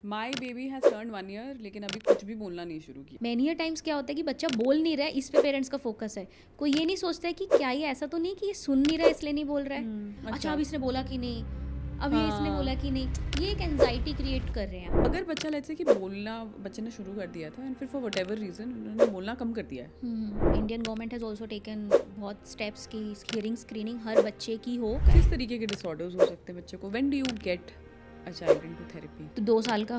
My baby has turn 1 year लेकिन अभी कुछ भी बोलना नहीं शुरू किया। मैनी टाइम्स क्या होता है कि बच्चा बोल नहीं रहा है, इस पे पेरेंट्स का फोकस है। कोई ये नहीं सोचता है कि क्या ये ऐसा तो नहीं कि ये सुन नहीं रहा है इसलिए नहीं बोल रहा है। अच्छा अब इसने बोला कि नहीं, अब ये इसने बोला कि नहीं, ये एक एंजाइटी क्रिएट कर रहे हैं। अगर बच्चा लेट्स से कि बोलना बच्चे ने शुरू कर दिया था एंड फिर फॉर वट एवर रीज़न उन्होंने बोलना कम कर दिया है, Indian government has also taken बहुत स्टेप्स की हियरिंग स्क्रीनिंग हर बच्चे की हो। किस तरीके के डिसऑर्डर्स हो सकते हैं बच्चे को? When do you get a child into therapy? तो 2 साल का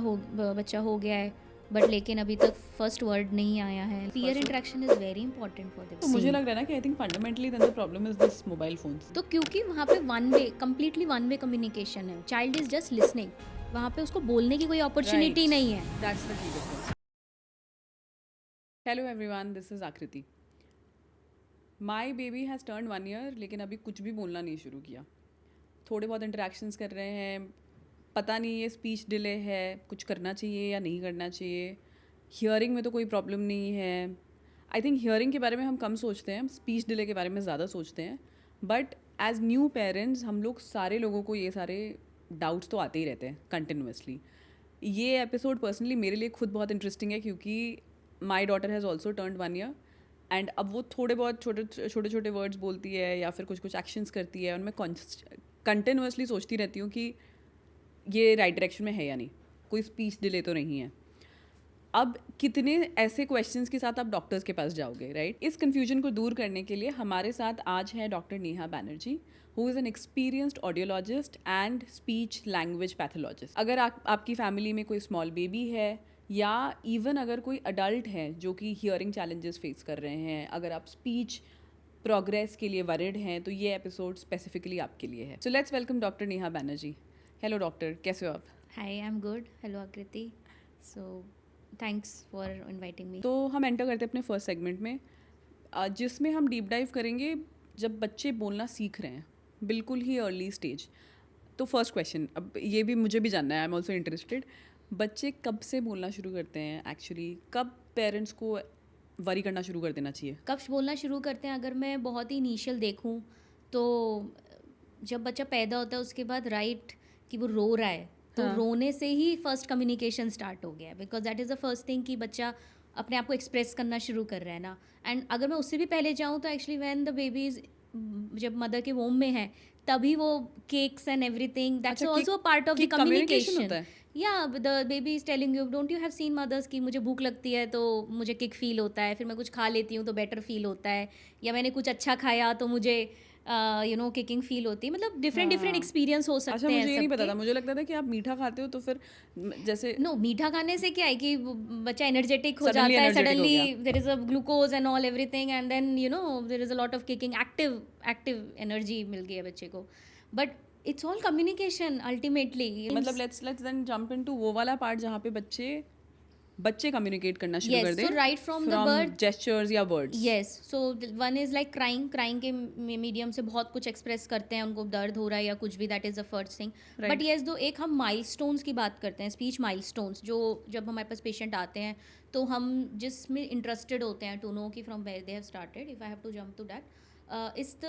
बच्चा हो गया है बट लेकिन अभी तक फर्स्ट वर्ड नहीं आया है। Peer interaction is very important for this. तो मुझे लग रहा है ना कि I think fundamentally then the problem is this mobile phones. तो क्योंकि वहाँ पे कंप्लीटली वन वे कम्युनिकेशन है, चाइल्ड इज जस्ट लिसनिंग, वहाँ पे उसको बोलने की कोई अपॉर्चुनिटी नहीं है। That's the key difference. Hello everyone, this is Aakriti. My baby has turn 1 year लेकिन अभी कुछ भी बोलना नहीं शुरू किया। थोड़े बहुत इंटरेक्शंस कर रहे हैं, पता नहीं ये स्पीच डिले है, कुछ करना चाहिए या नहीं करना चाहिए। हियरिंग में तो कोई प्रॉब्लम नहीं है। आई थिंक हियरिंग के बारे में हम कम सोचते हैं, स्पीच डिले के बारे में ज़्यादा सोचते हैं। बट एज न्यू पेरेंट्स हम लोग सारे लोगों को ये सारे डाउट्स तो आते ही रहते हैं कंटिन्यूसली। ये एपिसोड पर्सनली मेरे लिए खुद बहुत इंटरेस्टिंग है क्योंकि my daughter has also turned 1 year and अब वो थोड़े बहुत छोटे छोटे वर्ड्स बोलती है या फिर कुछ एक्शंस करती है और मैं कंटिन्यूसली सोचती रहती हूँ कि ये राइट डायरेक्शन में है या नहीं, कोई स्पीच डिले तो नहीं है। अब कितने ऐसे क्वेश्चंस के साथ आप डॉक्टर्स के पास जाओगे, राइट? इस कन्फ्यूजन को दूर करने के लिए हमारे साथ आज है doctor Neha Banerjee, who is an experienced audiologist and speech language pathologist. अगर आपकी फैमिली में कोई स्मॉल बेबी है या इवन अगर कोई अडल्ट है जो कि हियरिंग चैलेंजेस फेस कर रहे हैं, अगर आप स्पीच प्रोग्रेस के लिए वरिड हैं, तो ये एपिसोड स्पेसिफिकली आपके लिए है। So let's welcome doctor Neha Banerjee. Hello doctor, कैसे हो आप? हाय, आई एम गुड। हेलो आकृति, so thanks for inviting me. तो हम एंटर करते हैं अपने फर्स्ट सेगमेंट में, जिसमें हम डीप डाइव करेंगे जब बच्चे बोलना सीख रहे हैं, बिल्कुल ही अर्ली स्टेज। तो फर्स्ट क्वेश्चन, अब ये भी मुझे भी जानना है, आई एम ऑल्सो इंटरेस्टेड। बच्चे कब से बोलना शुरू करते हैं एक्चुअली? कब पेरेंट्स को वरी करना शुरू कर देना चाहिए? कब बोलना शुरू करते हैं? अगर मैं बहुत ही इनिशियल देखूं तो जब बच्चा पैदा होता है उसके बाद राइट कि वो रो रहा है तो रोने से ही फर्स्ट कम्युनिकेशन स्टार्ट हो गया है, because that is the first thing कि बच्चा अपने आप को एक्सप्रेस करना शुरू कर रहा है ना। एंड अगर मैं उससे भी पहले जाऊँ तो एक्चुअली व्हेन द बेबीज जब मदर के वोम में है तभी वो kicks and everything that's also part of the communication. या the baby is telling you, don't you have seen mothers की मुझे भूख लगती है तो मुझे किक फील होता है, फिर मैं कुछ खा लेती हूँ तो बेटर फील होता है, या मैंने कुछ अच्छा खाया तो मुझे किकिंग फील होती है। मतलब डिफरेंट एक्सपीरियंस हो सकते अच्छा, हैं। मुझे ये नहीं पता था, मुझे लगता था कि आप मीठा खाते हो तो फिर जैसे नो, मीठा खाने से क्या है कि बच्चा एनर्जेटिक हो जाता है, suddenly there is a glucose and all everything and then there is a lot of kicking, active energy मिल गई है बच्चे को। But it's all communication ultimately. मतलब लेट्स देन जंप इनटू वो वाला पार्ट जहाँ पे बच्चे कम्युनिकेट करना शुरू कर दें। so right from the birth, gestures या words. yes, so one is like crying के मीडियम से बहुत कुछ एक्सप्रेस करते हैं, उनको दर्द हो रहा है या कुछ भी, that is the first thing. But yes, दो एक हम माइलस्टोन्स की बात करते हैं, स्पीच माइलस्टोन्स, जो जब हमारे पास पेशेंट आते हैं तो हम जिसमें इंटरेस्टेड होते हैं टू नो कि from where they have started, if I have to jump to that, is the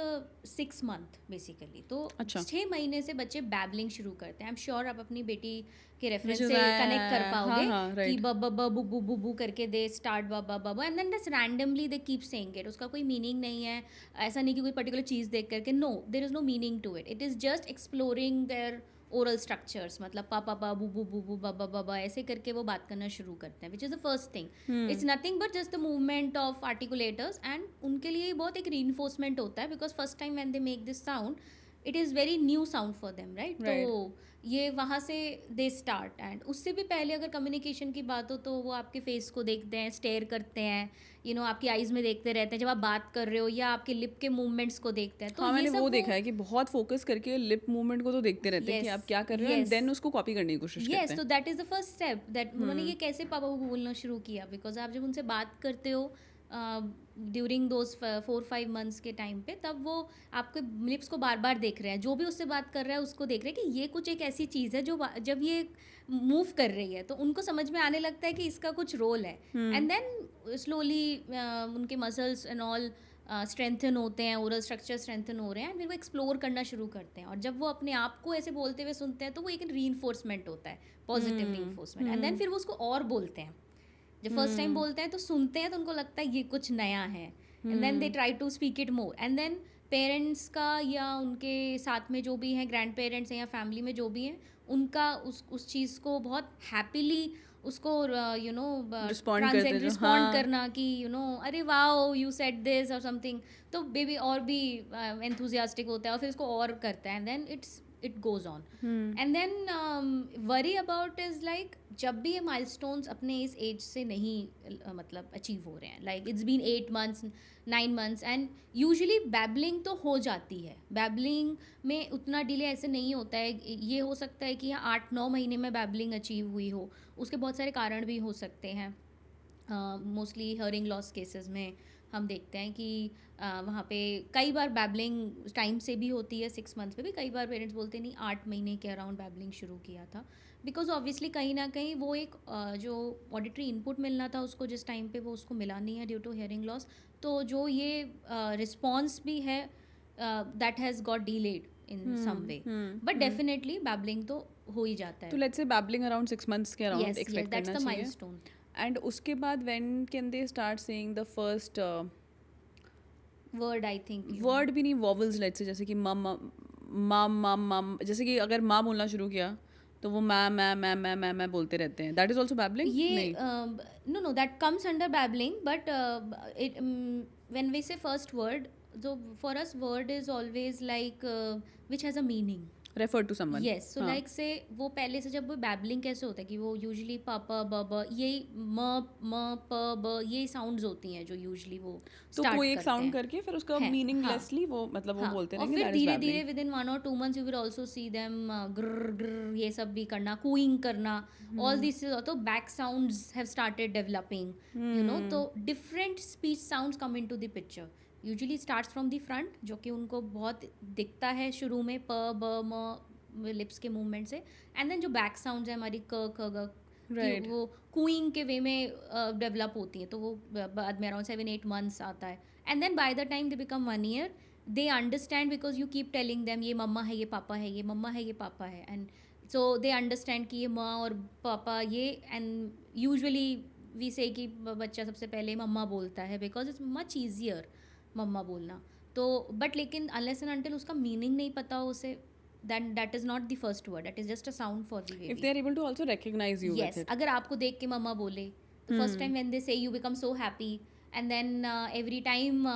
6 month basically. तो 6 महीने से बच्चे बैबलिंग शुरू करते हैं। आई एम श्योर आप अपनी बेटी के रेफरेंस से कनेक्ट कर पाओगे कि बब्बा बू करके दे स्टार्ट बब्बा and then just randomly they keep saying it. उसका कोई मीनिंग नहीं है, ऐसा नहीं कि कोई पर्टिकुलर चीज़ देख करके, no, there is no meaning to it, it is just exploring their oral structures. मतलब पापा बू बू बाबा बाबा ऐसे करके वो बात करना शुरू करते हैं, which is the first thing. It's nothing but just the movement of articulators and उनके लिए बहुत एक रीइंफोर्समेंट होता है, because first time when they make this sound it is very new sound for them, right? तो ये वहाँ से दे स्टार्ट। एंड उससे भी पहले अगर कम्युनिकेशन की बात हो तो वो आपके फेस को देखते हैं, स्टेयर करते हैं, आपकी आइज़ में देखते रहते हैं जब आप बात कर रहे हो, या आपके लिप के मूवमेंट्स को देखते हैं। तो हाँ, मैंने वो देखा है कि बहुत फोकस करके लिप मूवमेंट को तो देखते रहते हैं कि आप क्या कर रहे हो एंड देन उसको कॉपी करने की कोशिश करते हैं। तो that is the first step that उन्होंने ये कैसे पापा को बोलना शुरू किया, बिकॉज आप जब उनसे बात करते हो ड्यूरिंग दोज 4-5 मंथ्स के टाइम पे, तब वो आपके लिप्स को बार बार देख रहे हैं, जो भी उससे बात कर रहा है उसको देख रहे हैं कि ये कुछ एक ऐसी चीज़ है जो जब ये मूव कर रही है तो उनको समझ में आने लगता है कि इसका कुछ रोल है। एंड देन स्लोली उनके मसल्स एंड ऑल स्ट्रेंथन होते हैं, ओरल स्ट्रक्चर स्ट्रेंथन हो रहे हैं, फिर वो एक्सप्लोर करना शुरू करते हैं, और जब वो अपने आप को ऐसे बोलते हुए सुनते हैं तो वो एक रीइंफोर्समेंट होता है, पॉजिटिव रीइंफोर्समेंट, एंड देन फिर वो उसको और बोलते हैं। जब फर्स्ट टाइम बोलते हैं तो सुनते हैं तो उनको लगता है ये कुछ नया है, and then they try to speak it more, and then parents का या उनके साथ में जो भी हैं, ग्रैंड पेरेंट्स हैं या फैमिली में जो भी हैं, उनका उस चीज़ को बहुत हैप्पीली उसको यू नो रिस्पॉन्ड करना कि यू नो अरे वाओ यू सेड दिस और समथिंग, तो बेबी और भी एंथुजियास्टिक होता है और फिर उसको और करता है, and then it goes on. And then worry about is like जब भी ये milestones अपने इस एज से नहीं मतलब अचीव हो रहे हैं, like it's been 8 months 9 months and usually babbling तो हो जाती है, babbling में उतना डिले ऐसे नहीं होता है, ये हो सकता है कि 8-9 महीने में babbling अचीव हुई हो, उसके बहुत सारे कारण भी हो सकते हैं। मोस्टली हेयरिंग लॉस केसेस में हम देखते हैं कि वहाँ पे कई बार बैबलिंग टाइम से भी होती है, 6 मंथ्स पे भी कई बार पेरेंट्स बोलते नहीं 8 महीने के अराउंड बैबलिंग शुरू किया था, बिकॉज ऑब्वियसली कहीं ना कहीं वो एक जो ऑडिटरी इनपुट मिलना था उसको जिस टाइम पे वो उसको मिला नहीं है ड्यू टू हेयरिंग लॉस, तो जो ये रिस्पॉन्स भी है that has got delayed in some way, but definitely babbling तो हो ही जाता है। तो let's say babbling around 6 months के अराउंड एक्सपेक्ट करना चाहिए, माइलस्टोन। एंड उसके बाद when can they start saying the first word, I think word भी नहीं, वॉवल्स, लेट्स से जैसे कि मम मम मम मम, जैसे कि अगर माँ बोलना शुरू किया तो वो मैं बोलते रहते हैं, दैट इज ऑल्सो बैबलिंग? ये no that comes under babbling, but it when we say first word, so for us word is always like which has a meaning, refer to someone, yes, so like say वो पहले से जब वो babbling कैसे होता है कि वो usually पापा ब यही म प ब यही साउंड्स होती हैं जो usually वो तो कोई एक साउंड करके फिर उसका मीनिंगलेसली वो मतलब वो बोलते रहेंगे, और फिर धीरे धीरे with in 1 or 2 months you will also see them ग्र ग्र ये सब भी करना, कूइंग करना, all these तो back sounds have started developing, you know, तो different speech sounds come into the picture, usually starts from the front, जो कि उनको बहुत दिखता है शुरू में प ब म लिप्स के मूवमेंट से, एंड देन जो बैक साउंड्स है हमारी क ख ग, वो कूइंग के वे में डेवलप होती है, तो वो बाद में अराउंड 7-8 months आता है, and then by the time they become 1 year they understand because you keep telling them ये मम्मा है ये पापा है, ये मम्मा है ये पापा है, एंड सो दे अंडरस्टैंड कि ये माँ और पापा ये, एंड यूजुअली वी से कि बच्चा सबसे पहले मम्मा बोलता है बिकॉज इट्स मच ईजियर मम्मा बोलना, तो बट लेकिन अनलेस एंड अनटिल उसका मीनिंग नहीं पता हो उसे, then that is not the first word, that is just a sound for the baby. If they are able to also recognize you yes, with it. अगर आपको देख के मम्मा बोले, the first time when they say you become so happy, and then every time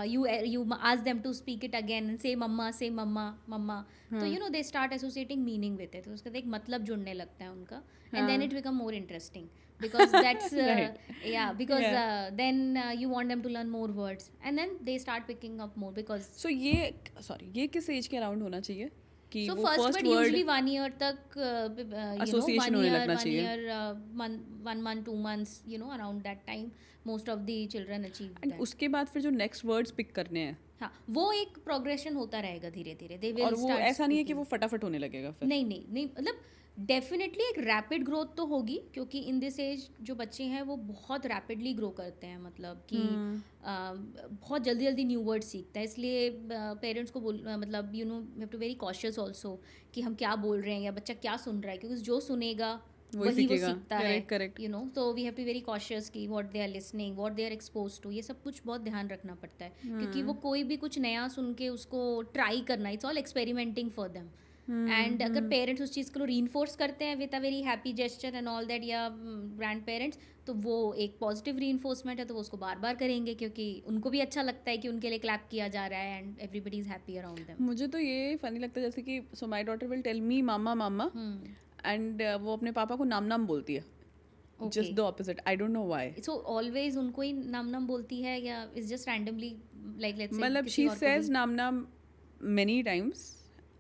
you ask them to speak it again and say mama mama, so you know they start associating meaning with it, तो उसका एक मतलब जुड़ने लगता है उनका, and then it become more interesting because that's right. yeah, because then you want them to learn more words, and then they start picking up more because so ये किस एज के अराउंड होना चाहिए कि so वो first word usually 1 year तक association होने लगना 1 year 1 month 2 months, you know, around that time most of the children achieve and that. उसके बाद फिर जो नेक्स्ट वर्ड्स पिक करने हैं, हाँ, वो एक प्रोग्रेशन होता रहेगा धीरे धीरे, they will और वो start ऐसा नहीं है कि speaking. वो फटाफट होने लगेगा फिर? नहीं मतलब डेफिनेटली एक रैपिड ग्रोथ तो होगी, क्योंकि इन दिस एज जो बच्चे हैं वो बहुत रैपिडली ग्रो करते हैं, मतलब कि बहुत जल्दी जल्दी न्यू वर्ड सीखता है, इसलिए पेरेंट्स को मतलब you know have to very cautious also कि हम क्या बोल रहे हैं या बच्चा क्या सुन रहा है, क्योंकि जो सुनेगा वही वो सीखता है, यू नो, तो we have to very cautious कि what they are listening, what they are expose to, ये सब कुछ बहुत ध्यान रखना पड़ता है, क्योंकि वो कोई भी कुछ नया सुन के उसको ट्राई करना, it's all experimenting for them, and अगर पेरेंट्स उस चीज़ को रीइंफोर्स करते हैं with a very happy gesture and all that, या ग्रैंड पेरेंट्स, तो वो एक पॉजिटिव रीइंफोर्समेंट है, तो वो उसको बार बार करेंगे क्योंकि उनको भी अच्छा लगता है कि उनके लिए क्लैप किया जा रहा है and everybody is happy around them. मुझे तो ये फनी लगता है जैसे कि so my daughter will tell me मामा मामा, एंड वो अपने पापा को नाम बोलती है, just the opposite, I don't know why. So always उनको ही नाम बोलती है या is just randomly like let's say, मतलब शी सेज नाम many times,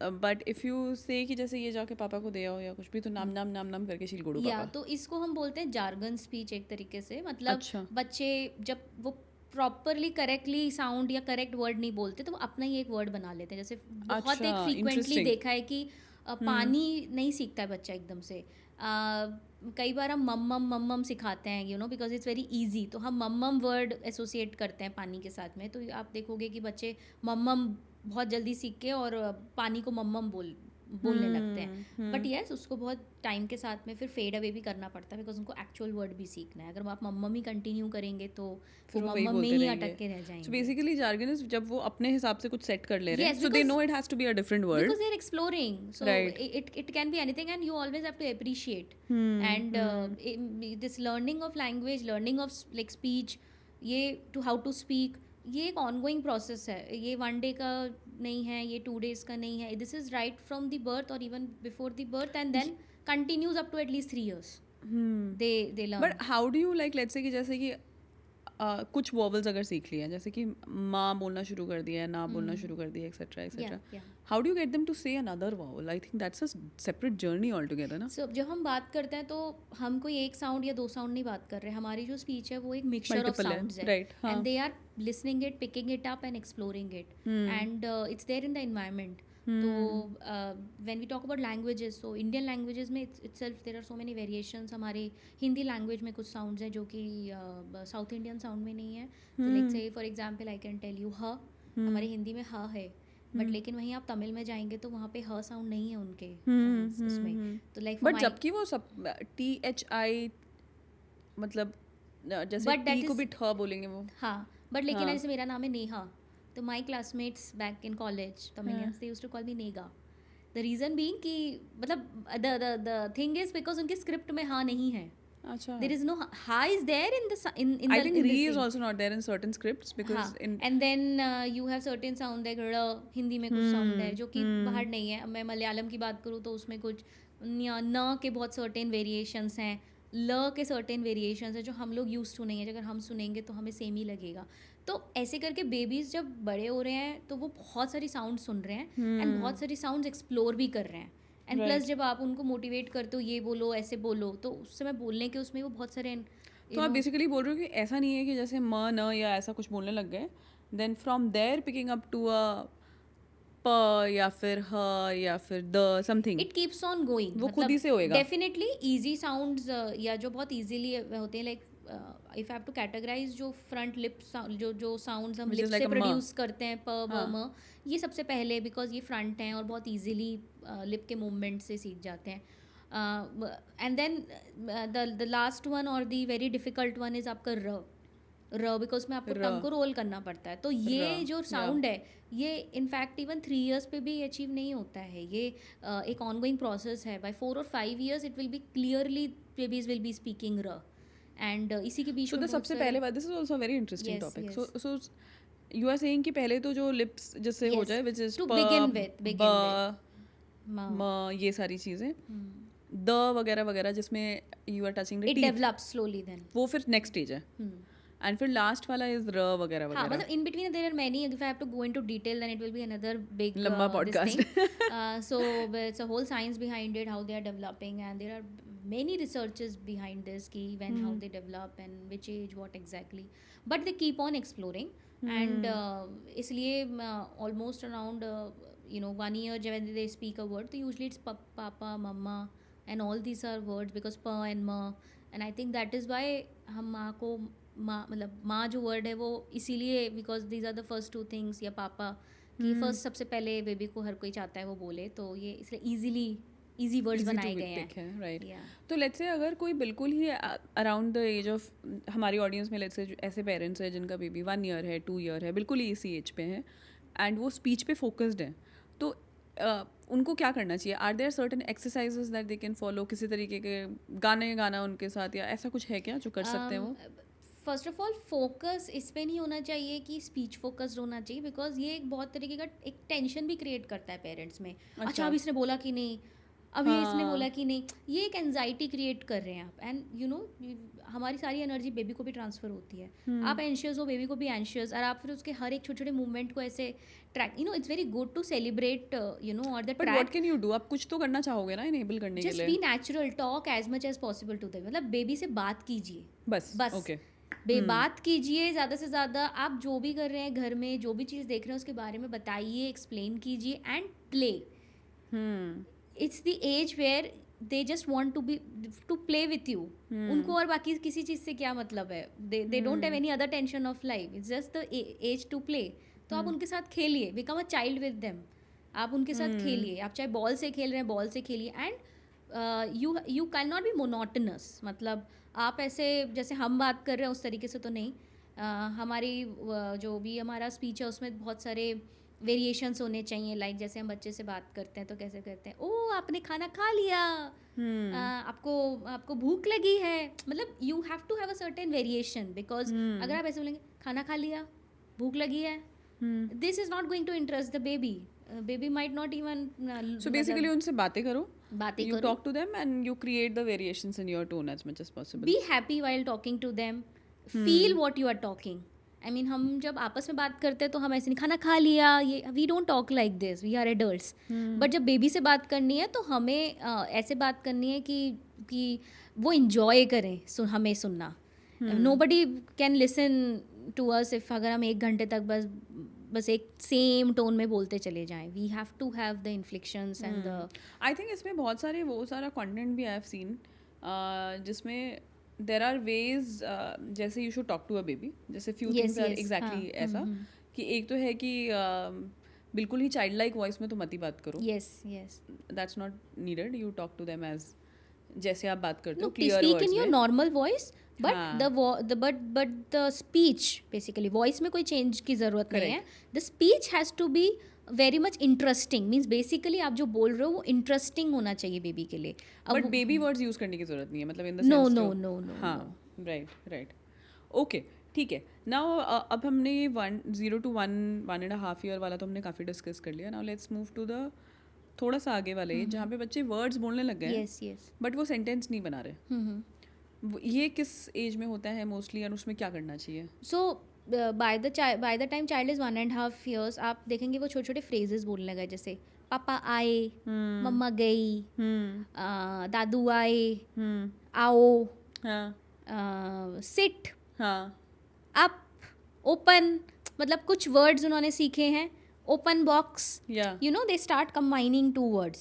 but if you say कि जैसे ये जाके पापा को दे आओ या कुछ भी, तो नाम करके शील गुड़ू पापा, तो इसको हम बोलते हैं जार्गन स्पीच एक तरीके से, मतलब अच्छा। बच्चे जब वो प्रॉपरली करेक्टली साउंड या करेक्ट वर्ड नहीं बोलते तो वो अपना ही एक वर्ड बना लेते हैं, जैसे बहुत एक फ्रीक्वेंटली देखा है कि पानी नहीं सीखता है बच्चा एकदम से, कई बार हम मम सिखाते हैं, you know, because it's very easy, तो हम मम वर्ड एसोसिएट करते हैं पानी के साथ में, तो आप देखोगे कि बच्चे मम बहुत जल्दी सीख के और पानी को मम बोलने लगते हैं। बट यस, उसको बहुत टाइम के साथ में फिर फेड अवे भी करना पड़ता है, बिकॉज उनको एक्चुअल वर्ड भी सीखना है। अगर आप मम्म ही कंटिन्यू करेंगे तो फिर वो वो वही मम्म में बोलते ही रहेंगे। अटक के रह सो जाएंगे। बेसिकली jargon is जब वो अपने हिसाब से कुछ सेट कर ले रहे हैं, Yes, so they because- know it has to be a different word. Because they're exploring, so Right. it can be anything, and you always have to appreciate. And this learning of language, learning of like speech, ये to how to speak, ये एक ongoing process है, ये 1 day का नहीं है, ये 2 days का नहीं है, this is right from the birth or even before the birth, and then continues up to at least 3 years. They learn. But how do you like let's say कि जैसे कि कुछ वॉवल्स अगर सीख लिया, जैसे कि माँ बोलना शुरू कर दिया है, ना बोलना शुरू कर दिया, etcetera etcetera, yeah. How do you get them to say another vowel? I think that's a separate journey all together ना. So, जब हम बात करते हैं तो हम कोई एक साउंड या 2 साउंड नहीं बात कर रहे, हमारी जो स्पीच है वो एक मिक्सचर ऑफ Multiple है, साउंड्स है, right, हाँ. And they are listening it, picking it up and exploring it, and it's there in the environment. तो when we talk about languages, so Indian languages में itself there are so many variations. हमारे Hindi language में कुछ sounds हैं जो कि south Indian sound में नहीं है. तो like say for example I can tell you ह, हमारे हिंदी में ह है, बट लेकिन वहीं आप तमिल में जाएंगे तो वहाँ पे ह साउंड नहीं है उनके उसमें. तो लाइक बट जबकि वो सब THI मतलब जैसे But that टी को is- भी ठ बोलेंगे वो. हाँ, बट लेकिन हाँ. जैसे मेरा नाम है नेहा, तो my classmates back in college Tamilians they used to call me Nega. The reason being कि मतलब द थिंग इज बिकॉज उनके स्क्रिप्ट में हाँ नहीं है. अच्छा. देयर इज नो हा is there in the in I think re is also not there in certain scripts because in and then you have certain sound like र, हिंदी में कुछ साउंड है जो कि बाहर नहीं है. मैं मलयालम की बात करूँ तो उसमें कुछ न के बहुत सर्टेन वेरिएशंस हैं, ल के सर्टेन वेरिएशंस हैं जो हम लोग यूज टू नहीं है. अगर हम सुनेंगे तो हमें सेम ही लगेगा. तो ऐसे करके बेबीज जब बड़े हो रहे हैं तो वो बहुत सारी साउंड सुन रहे हैं एंड बहुत सारी साउंड्स एक्सप्लोर भी कर रहे हैं. एंड प्लस जब आप उनको मोटिवेट करते हो ये बोलो ऐसे बोलो, तो उस समय बोलने के उसमें वो बहुत सारे तो आप बेसिकली बोल रहे हो कि ऐसा नहीं है कि जैसे म न या ऐसा कुछ बोलने लग गए, then from there picking up to a प या फिर ह या फिर the something, it keeps on going. वो खुद ही से होएगा. डेफिनेटली इजी साउंड्स या जो बहुत इजीली होते हैं, like if have to categorize जो फ्रंट लिप जो साउंड्स हम Which लिप is like से a म. प्रोड्यूस करते हैं, प ब म, ये सबसे पहले बिकॉज ये फ्रंट हैं और बहुत इजीली लिप के मूवमेंट से सीख जाते हैं. And then the last one और the very difficult one is आपका र, बिकॉज में आपको टंग को रोल करना पड़ता है. तो ये जो साउंड है ये इनफैक्ट इवन 3 years पे भी अचीव नहीं होता है. ये एक ऑनगोइंग प्रोसेस है. By 4 or 5 years it will be clearly babies will be speaking र. एंड इसी के बीच So में the सबसे पहले बात, this is also a very interesting Yes, topic. yes. So you are saying कि पहले तो जो lips जिससे हो Yes, जाए, which is to प, begin with, ब, म, म, ये सारी चीजें, द वगैरह वगैरह जिसमें you are touching the it teeth, develops slowly then. वो फिर नेक्स्ट स्टेज है. एंड फिर लास्ट वाला इज र वगैरह हाँ, वगैरह. मतलब in between there are many. If I have to go into detail, then it will be another big लंबा this podcast. thing. So it's a whole science behind it, how they are developing, and there are many researches behind this, ki when how they develop and which age, what exactly. But they keep on exploring, and इसलिए almost around 1 year when they speak a word, so usually it's papa, mama, and all these are words because pa and ma, and I think that is why हम माँ को माँ मतलब माँ जो word है वो इसीलिए because these are the first 2 things, या पापा कि फर्स्ट सबसे पहले बेबी को हर कोई चाहता है वो बोले, तो ये इसलिए इजी वर्ड्स बनाए गए हैं. राइट. तो लेट्स से अगर कोई बिल्कुल ही अराउंड द एज ऑफ, हमारी ऑडियंस में लेट्स से ऐसे पेरेंट्स हैं जिनका बेबी 1 year है, 2 year है, बिल्कुल ही इसी एज पे है एंड वो स्पीच पे फोकस्ड है, तो उनको क्या करना चाहिए? Are there certain exercises that they can follow? किसी तरीके के गाना उनके साथ या ऐसा कुछ है क्या जो कर सकते हैं वो? फर्स्ट ऑफ ऑल फोकस इस पे नहीं होना चाहिए कि स्पीच फोकस्ड होना चाहिए, बिकॉज ये एक बहुत तरीके का एक टेंशन भी क्रिएट करता है पेरेंट्स में. अच्छा, अब इसने बोला कि नहीं, अभी इसने बोला कि नहीं, ये एक एंजाइटी क्रिएट कर रहे हैं आप. एंड हमारी सारी एनर्जी बेबी को भी ट्रांसफर होती है. आप एंशियस हो, बेबी को भी एंशियस, और आप फिर उसके हर एक छोटे छोटे मूवमेंट को ऐसे track, it's very good to celebrate और the but track. What can you do? आप कुछ तो करना चाहोगे ना इनेबल करने के जस्ट लिए. Be natural, talk as much as possible to them. मतलब बेबी से बात कीजिए, बस. ओके, बात कीजिए ज़्यादा से ज़्यादा. आप जो भी कर रहे हैं घर में, जो भी चीज़ देख रहे हैं उसके बारे में बताइए, एक्सप्लेन कीजिए and play. It's the age where they just want to play with you. उनको और बाकी किसी चीज़ से क्या मतलब है. They don't have any other tension of life. It's just the age to play. तो आप उनके साथ खेलिए. Become a child with them. आप उनके साथ खेलिए. आप चाहे बॉल से खेल रहे हैं, बॉल से खेलिए. And you can not be monotonous. मतलब आप ऐसे जैसे हम बात कर रहे हैं उस तरीके से तो नहीं. हमारी जो भी हमारा स्पीच है उसमें बहुत सारे वेरिएशंस होने चाहिए. लाइक जैसे हम बच्चे से बात करते हैं तो कैसे करते हैं, ओ आपने खाना खा लिया, आपको भूख लगी है. मतलब you have to have a certain variation. Because अगर आप ऐसे बोलेंगे खाना खा लिया, भूख लगी है, this is not going to interest the baby. Baby might not even. So basically उनसे बातें करो, बातें you talk to them and you create the variations in your tone as much as possible. Be happy while talking to them. Feel what you are talking. I mean, हम जब आपस में बात करते हैं तो हम ऐसे नहीं खाना खा लिया, ये we don't talk like this. We are adults. But जब बेबी से बात करनी है तो हमें ऐसे बात करनी है कि वो enjoy करें हमें सुनना. Nobody can listen to us if अगर हम 1 घंटे तक बस एक सेम टोन में बोलते चले जाएं. We have to have the inflections and the. I think इसमें बहुत सारे वो सारा कंटेंट भी आई हैव सीन जिसमें देर आर वेज जैसे you should talk to a baby. जैसे फ्यू थिंग्स आर एग्जैक्टली ऐसा कि एक तो है कि बिल्कुल ही चाइल्ड लाइक वॉइस में तो मत ही बात करो. Yes yes, that's not needed. You talk to them as जैसे आप बात करते हो, क्लियर वर्ड्स में. Speak in your normal voice. But the speech basically voice में कोई चेंज की जरूरत नहीं है. The speech has to be very much interesting. Means basically आप जो बोल रहे हो वो इंटरेस्टिंग होना चाहिए बेबी के लिए. बट बेबी वर्ड्स यूज करने की जरूरत नहीं है. मतलब in the no sense no no no. हाँ, राइट. ओके, ठीक है. नाउ अब हमने ये 0 to 1.5 ईयर वाला तो हमने काफ़ी डिस्कस कर लिया. Now let's move to the थोड़ा सा आगे वाले जहाँ पे बच्चे वर्ड्स बोलने लग गए हैं बट वो सेंटेंस नहीं बना रहे. ये किस एज में होता है मोस्टली और उसमें क्या करना चाहिए? So by the time child is 1.5 years आप देखेंगे वो छोटे छोटे फ्रेजेस बोलने लगे. जैसे पापा आए, मम्मा गई, दादू आए, आओ, सिट, अप, ओपन. मतलब कुछ वर्ड्स उन्होंने सीखे हैं. Open box, you know they start combining 2 words,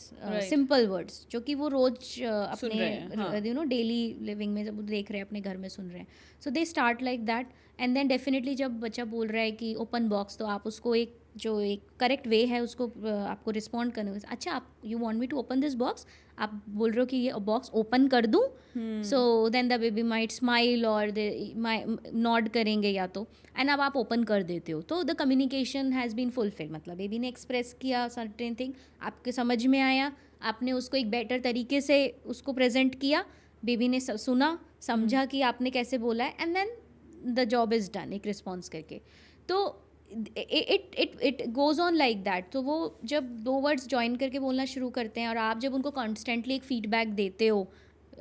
simple words जो कि वो रोज अपने यू नो डेली लिविंग में जब देख रहे हैं अपने घर में सुन रहे हैं. So they start like that. And then definitely जब बच्चा बोल रहा है कि ओपन बॉक्स तो आप उसको एक करेक्ट वे है उसको आपको रिस्पॉन्ड करने में. अच्छा, आप you want me to open this box, आप बोल रहे हो कि ये बॉक्स ओपन कर दूँ. So then the baby might smile और नॉड करेंगे या तो. एंड अब आप ओपन कर देते हो तो the communication has been fulfill. मतलब बेबी ने एक्सप्रेस किया सर्टेन थिंग, आपके समझ में आया, आपने उसको एक बेटर तरीके से उसको प्रेजेंट किया, बेबी ने सुना, समझा कि आपने कैसे बोला है, and then the job is done एक रिस्पॉन्स करके. तो it goes on like that. तो वो जब 2 words ज्वाइन करके बोलना शुरू करते हैं और आप जब उनको कॉन्स्टेंटली एक फीडबैक देते हो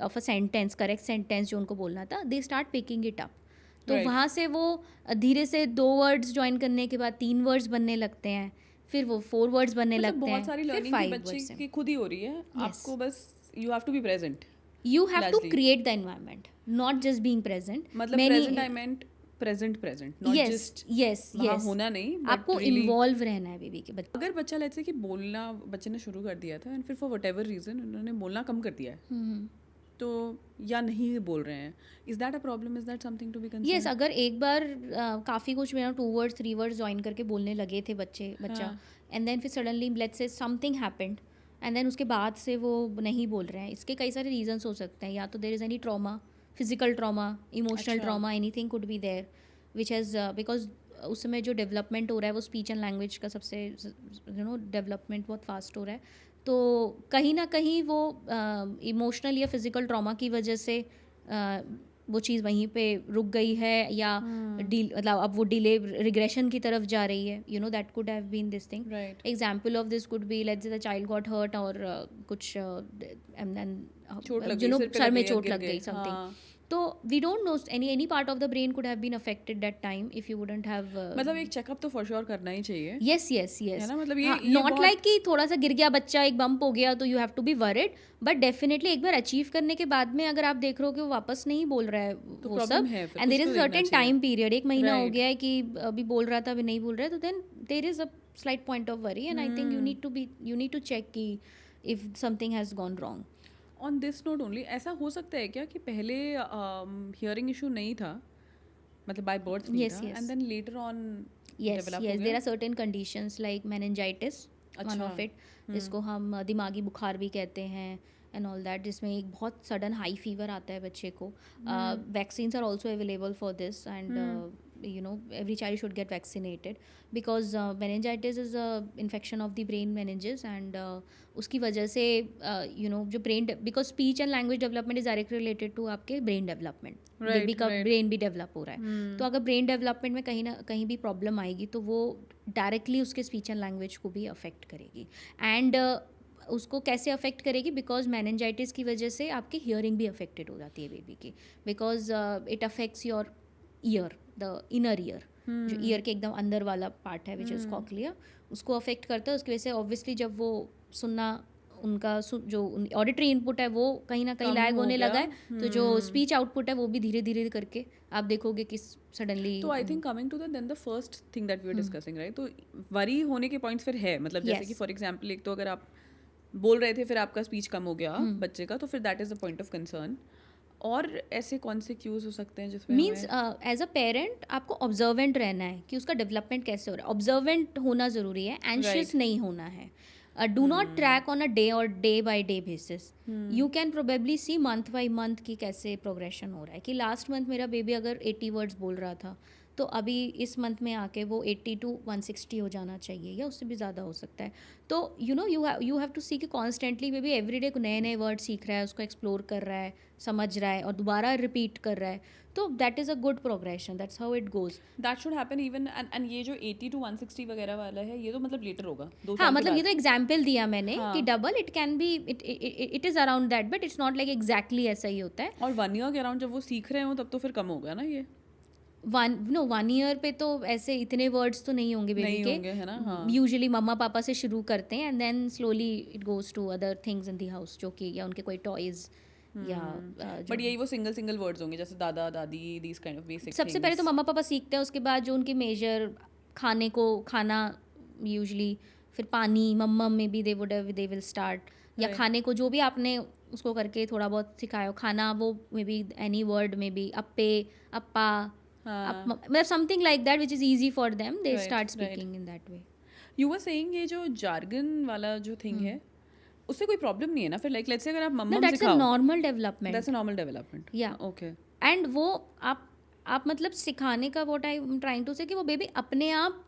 of a sentence, correct sentence जो उनको बोलना था, दे स्टार्ट पिकिंग इट अप. तो वहाँ से वो धीरे से 2 words ज्वाइन करने के बाद 3 words बनने लगते हैं, फिर वो 4 words बनने लगते हैं, फिर 5 words की खुद ही हो रही है. आपको बस you have to be present. You have to create the environment, not just being present. मतलब present I meant present, not just yes होना नहीं, आपको इन्वॉल्व रहना है बेबी के. अगर बच्चा लेट्स से कि बोलना बच्चे ने शुरू कर दिया था एंड फिर फॉर व्हाटएवर रीजन उन्होंने बोलना कम कर दिया है तो या नहीं बोल रहे हैं, is that a problem? Is that something to be concern? यस, अगर एक बार काफ़ी कुछ 2 words 3 words ज्वाइन करके बोलने लगे थे बच्चा एंड देन फिर suddenly let's say something happened and then उसके बाद से वो नहीं बोल रहे हैं. इसके कई सारे रीजंस हो सकते हैं. या तो there is any trauma, physical trauma, emotional trauma, anything could be there which has because उस समय जो डेवलपमेंट हो रहा है वो स्पीच एंड लैंग्वेज का सबसे यू नो डेवलपमेंट बहुत फास्ट हो रहा है. तो कहीं ना कहीं वो इमोशनल या फिजिकल ट्रॉमा की वजह से वो चीज़ वहीं पे रुक गई है या मतलब अब वो डिले रिग्रेशन की तरफ जा रही है. You know that could have been this thing. Example of this could be let's say the child got hurt और कुछ यू नो सर में चोट लग गई समथिंग. तो we don't know any part of the brain could have been affected that time if you wouldn't have. मतलब एक checkup तो फॉर श्योर करना ही चाहिए. यस है ना. मतलब ये नॉट लाइक कि थोड़ा सा गिर गया बच्चा, एक बम्प हो गया तो you have to be worried. But definitely एक बार अचीव करने के बाद में अगर आप देख रहे हो कि वो वापस नहीं बोल रहा है वो सब, and there is a certain time period, 1 महीना हो गया है कि अभी बोल रहा था अभी नहीं बोल रहा है, तो then there is a slight point of worry and I think you need to check कि if something has gone wrong. On this note only, ऐसा हो सकता है क्या कि पहले हियरिंग इशू नहीं था, मतलब बाय बर्थ नहीं Yes, था, yes. And then later on Yes, develop हो yes, there गया? are certain conditions like meningitis, one अच्छा। of it, जिसको हम दिमागी बुखार भी कहते हैं एंड ऑल दैट, जिसमें एक बहुत सडन हाई फीवर आता है बच्चे को. Vaccines are also available for this and you know every child should get vaccinated because meningitis is a infection of the brain meninges and उसकी वजह से you know जो brain because speech and language development is directly related to आपके brain development. Right, baby का right. Brain भी develop हो रहा है, तो अगर ब्रेन डेवलपमेंट में कहीं ना कहीं भी प्रॉब्लम आएगी तो वो डायरेक्टली उसके स्पीच एंड लैंग्वेज को भी अफेक्ट करेगी. एंड उसको कैसे अफेक्ट करेगी, बिकॉज मैनेंजाइटिस की वजह से आपकी हियरिंग भी अफेक्टेड हो जाती है बेबी की, because it affects your year, the inner ear, जो ईयर के एकदम अंदर वाला पार्ट है विच इज कॉक्लिया, उसको अफेक्ट करता है. उसकी वजह से ऑब्वियसली जब वो सुनना उनका जो ऑडिटरी इनपुट है वो कहीं ना कहीं कम लैग हो होने गया. लगा है, तो जो स्पीच आउटपुट है वो भी धीरे धीरे करके आप देखोगे कि सडनली. तो I think coming to the first thing that we are discussing, right, तो वरी होने के पॉइंट्स फिर है, मतलब जैसे Yes. कि फॉर एग्जांपल एक तो अगर आप बोल रहे थे फिर आपका स्पीच कम हो गया बच्चे का, तो फिर that is the point of concern. और ऐसे कौन से क्यूज हो सकते हैं जिसमें मीन्स एज अ पेरेंट आपको ऑब्जर्वेंट रहना है कि उसका डेवलपमेंट कैसे हो रहा है. ऑब्जर्वेंट होना ज़रूरी है, एंशियस Right. नहीं होना है. Do not track on a day और day by day basis. You can probably see month by month की कैसे प्रोग्रेशन हो रहा है, कि लास्ट मंथ मेरा बेबी अगर 80 वर्ड्स बोल रहा था तो अभी इस मंथ में आके वो 80 to 160 हो जाना चाहिए या उससे भी ज़्यादा हो सकता है. तो you know you have to see कि कॉन्स्टेंटली बेबी एवरी डे नए नए वर्ड सीख रहा है, उसको एक्सप्लोर कर रहा है, समझ रहा है और दोबारा रिपीट कर रहा है, तो that is a good progression, that's how it goes. That should happen even. And ये जो 80 to 160 वगैरह वाला है ये तो मतलब लेटर होगा 2 हाँ, साल के मतलब ये बाद. तो एग्जाम्पल दिया मैंने हाँ. कि double it can B, it is around that, but it's not like exactly ऐसा ही होता है. और 1 ईयर के अराउंड जब वो सीख रहे हो तब तो फिर कम हो गया ना ये. 1 ईयर पे तो ऐसे इतने वर्ड्स तो नहीं होंगे बेबी नहीं के. होंगे, है ना. हाँ. यूजुअली मम्मा पापा से शुरू करते हैं and then slowly it goes to other things in the house, जो कि या उनके कोई टॉयज या बट यही वो सिंगल वर्ड्स होंगे जैसे दादा दादी, दीज काइंड ऑफ बेसिक. सबसे पहले तो मम्मा पापा सीखते हैं, उसके बाद जो उनके मेजर खाना यूजुअली, फिर पानी मम्मा में भी दे विल स्टार्ट, या Right. खाने को जो भी आपने उसको करके थोड़ा बहुत सिखाया हो खाना, वो मे बी एनी वर्ड में बी अप्पे अप्पा, हाँ. मतलब something like that which is easy for them, they Right, start right. Speaking in that way. You were saying ये जो जार्गन वाला जो थिंग है उससे कोई प्रॉब्लम नहीं है ना फिर, लाइक लेट्स से अगर आप नो, मम्मा दैट्स अ सिखाओ, normal development. That's a normal development. Yeah. Okay. And वो आप मतलब सिखाने का what I am trying to say कि वो बेबी अपने आप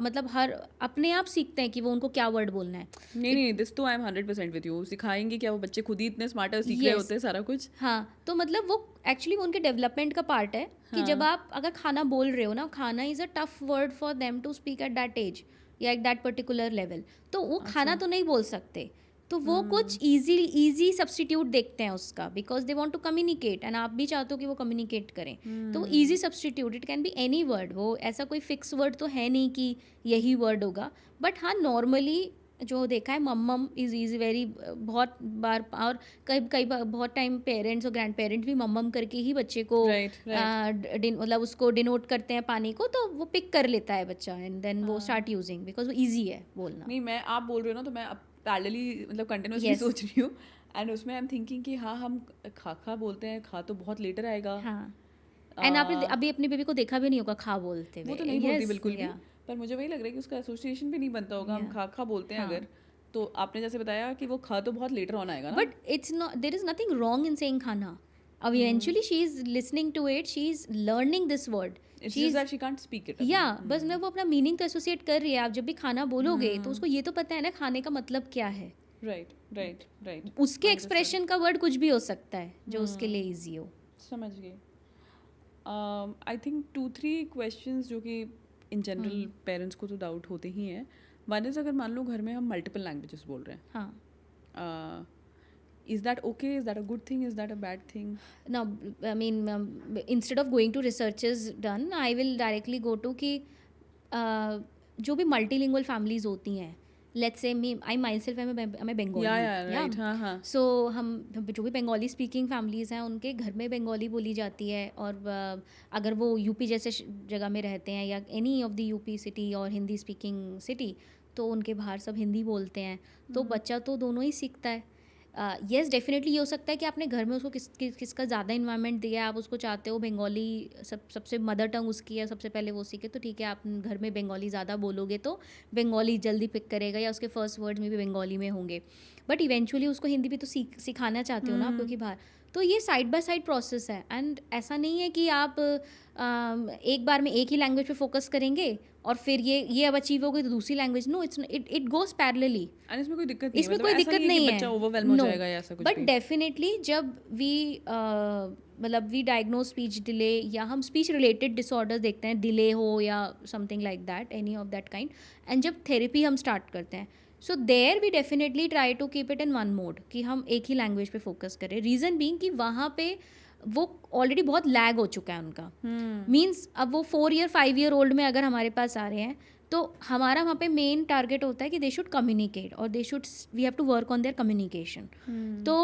मतलब हर अपने आप सीखते हैं कि वो उनको क्या वर्ड बोलना है. नहीं, दिस तो आई एम 100% विद यू. सिखाएंगे क्या, वो बच्चे खुद ही इतने स्मार्टर सीख रहे Yes. होते हैं सारा कुछ. हाँ, तो मतलब वो एक्चुअली उनके डेवलपमेंट का पार्ट है कि जब आप अगर खाना बोल रहे हो ना, खाना is a tough word for them to speak at that age या एट दैट पर्टिकुलर लेवल, तो वो खाना तो नहीं बोल सकते, तो वो कुछ इजी सब्सटीट्यूट देखते हैं उसका, because they want to communicate and आप भी चाहते हो कि वो कम्युनिकेट करें. तो easy substitute, it can be any word, वो ऐसा कोई फिक्स वर्ड तो है नहीं कि यही वर्ड होगा. बट हाँ, नॉर्मली जो देखा है मम्मम इज वेरी बहुत बार, और कई बार बहुत टाइम पेरेंट्स और ग्रैंड पेरेंट्स भी मम्मम करके ही बच्चे को Right. मतलब उसको डिनोट करते हैं पानी को, तो वो पिक कर लेता है बच्चा एंड देन वो स्टार्ट यूजिंग, बिकॉज वो ईजी है बोलना. नहीं, मैं आप बोल रहे हो ना तो मैं पैरेलली मतलब कंटिन्यूअसली Yes. सोच रही हूँ. एंड उसमें आई एम थिंकिंग कि हाँ हम खा बोलते हैं, खा तो बहुत लेटर आएगा. हाँ, एंड आपने अभी अपने बेबी को देखा भी नहीं होगा खा बोलते हुए. वो तो नहीं बोलती Yes, बिल्कुल भी, yeah. पर मुझे वही लग रहा है कि उसका एसोसिएशन भी नहीं बनता होगा. हम Yeah. खा बोलते हैं हाँ. अगर, तो आपने जैसे बताया कि वो खा तो बहुत लेटर ऑन आएगा ना. But it's not, there is nothing wrong in saying khana. Eventually she is listening to it, she is learning this word. It's just that she can't speak it. या बस मतलब वो अपना मीनिंग तो associate कर रही है. आप जब भी खाना बोलोगे तो उसको ये तो पता है ना खाने का मतलब क्या है. राइट. उसके एक्सप्रेशन का वर्ड कुछ भी हो सकता है जो उसके लिए इजी हो. समझ गई. आई थिंक 2-3 क्वेश्चंस जो कि इन जनरल पेरेंट्स को तो डाउट होते ही हैं. वन इज, अगर मान लो घर में हम मल्टीपल लैंग्वेजेस बोल रहे हैं, हाँ, is that okay, is that a good thing, is that a bad thing? now I mean instead of going to researches done, I will directly go to कि जो भी मल्टीलिंगुअल फैमिलीज होती हैं, let's say me I my self I am Bengali, right. हाँ. सो हम जो भी Bengali speaking families हैं उनके घर में बंगाली बोली जाती है, और अगर वो यूपी जैसे जगह में रहते हैं या any of the UP city और हिंदी स्पीकिंग सिटी, तो उनके बाहर सब हिंदी बोलते हैं, तो बच्चा तो दोनों ही सीखता है. येस डेफिनेटली ये हो सकता है कि आपने घर में उसको किसका ज़्यादा इन्वायरमेंट दिया है, आप उसको चाहते हो बंगाली सबसे मदर टंग उसकी है, सबसे पहले वो सीखे, तो ठीक है आप घर में बंगाली ज़्यादा बोलोगे तो बंगाली जल्दी पिक करेगा या उसके फर्स्ट वर्ड में भी बंगाली में होंगे, बट इवेंचुअली उसको हिंदी भी तो सिखाना चाहते हो ना आप, क्योंकि बाहर तो ये साइड बाय साइड प्रोसेस है। एंड ऐसा नहीं है कि आप एक बार में एक ही लैंग्वेज पे फोकस करेंगे और फिर ये अब अचीव हो गई तो दूसरी language, no it goes parallelly. And इसमें कोई दिक्कत नहीं है, इसमें मतलब कोई ऐसा दिक्कत है नहीं कि है, बच्चा ओवरवेल्म हो नो, जाएगा या ऐसा कुछ बट भी। डेफिनेटली जब वी डायग्नोज स्पीच डिले या हम स्पीच रिलेटेड डिसऑर्डर्स देखते हैं, डिले हो या something like that, any of that kind, and जब थेरेपी हम स्टार्ट करते हैं, so there we definitely try to keep it in one mode कि हम एक ही लैंग्वेज पे फोकस करें। रीज़न बीइंग कि वहाँ पे वो ऑलरेडी बहुत लैग हो चुका है उनका, मीन्स अब वो 4 ईयर 5 ईयर ओल्ड में अगर हमारे पास आ रहे हैं तो हमारा वहाँ पे मेन टारगेट होता है कि दे शुड कम्युनिकेट और we have to work on their communication. तो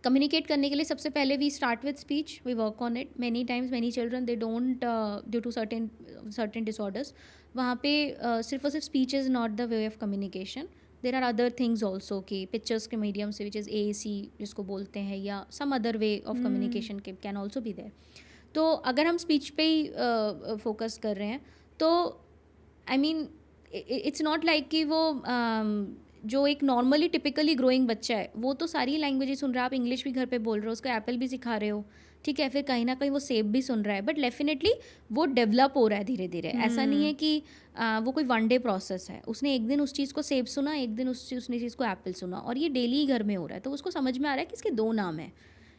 कम्युनिकेट करने के लिए सबसे पहले we start with speech, we work on it. Many times many children they don't due to certain disorders, वहाँ पे सिर्फ और सिर्फ speech is not the way of communication, there are other things also कि पिक्चर्स के medium से which is AAC जिसको बोलते हैं, या some other way of communication can also be there. तो अगर हम स्पीच पे ही फोकस कर रहे हैं तो I mean it's not like कि वो जो एक नॉर्मली टिपिकली ग्रोइंग बच्चा है वो तो सारी लैंग्वेजेस सुन रहा है, आप इंग्लिश भी घर पे बोल रहे हो, उसको एप्पल भी सिखा रहे हो, ठीक है, फिर कहीं ना कहीं वो सेब भी सुन रहा है, बट डेफिनेटली वो डेवलप हो रहा है धीरे धीरे। ऐसा नहीं है कि वो कोई वन डे प्रोसेस है, उसने एक दिन उस चीज़ को सेब सुना, एक दिन उसने चीज़ को एप्पल सुना, और ये डेली घर में हो रहा है, तो उसको समझ में आ रहा है कि इसके 2 नाम है,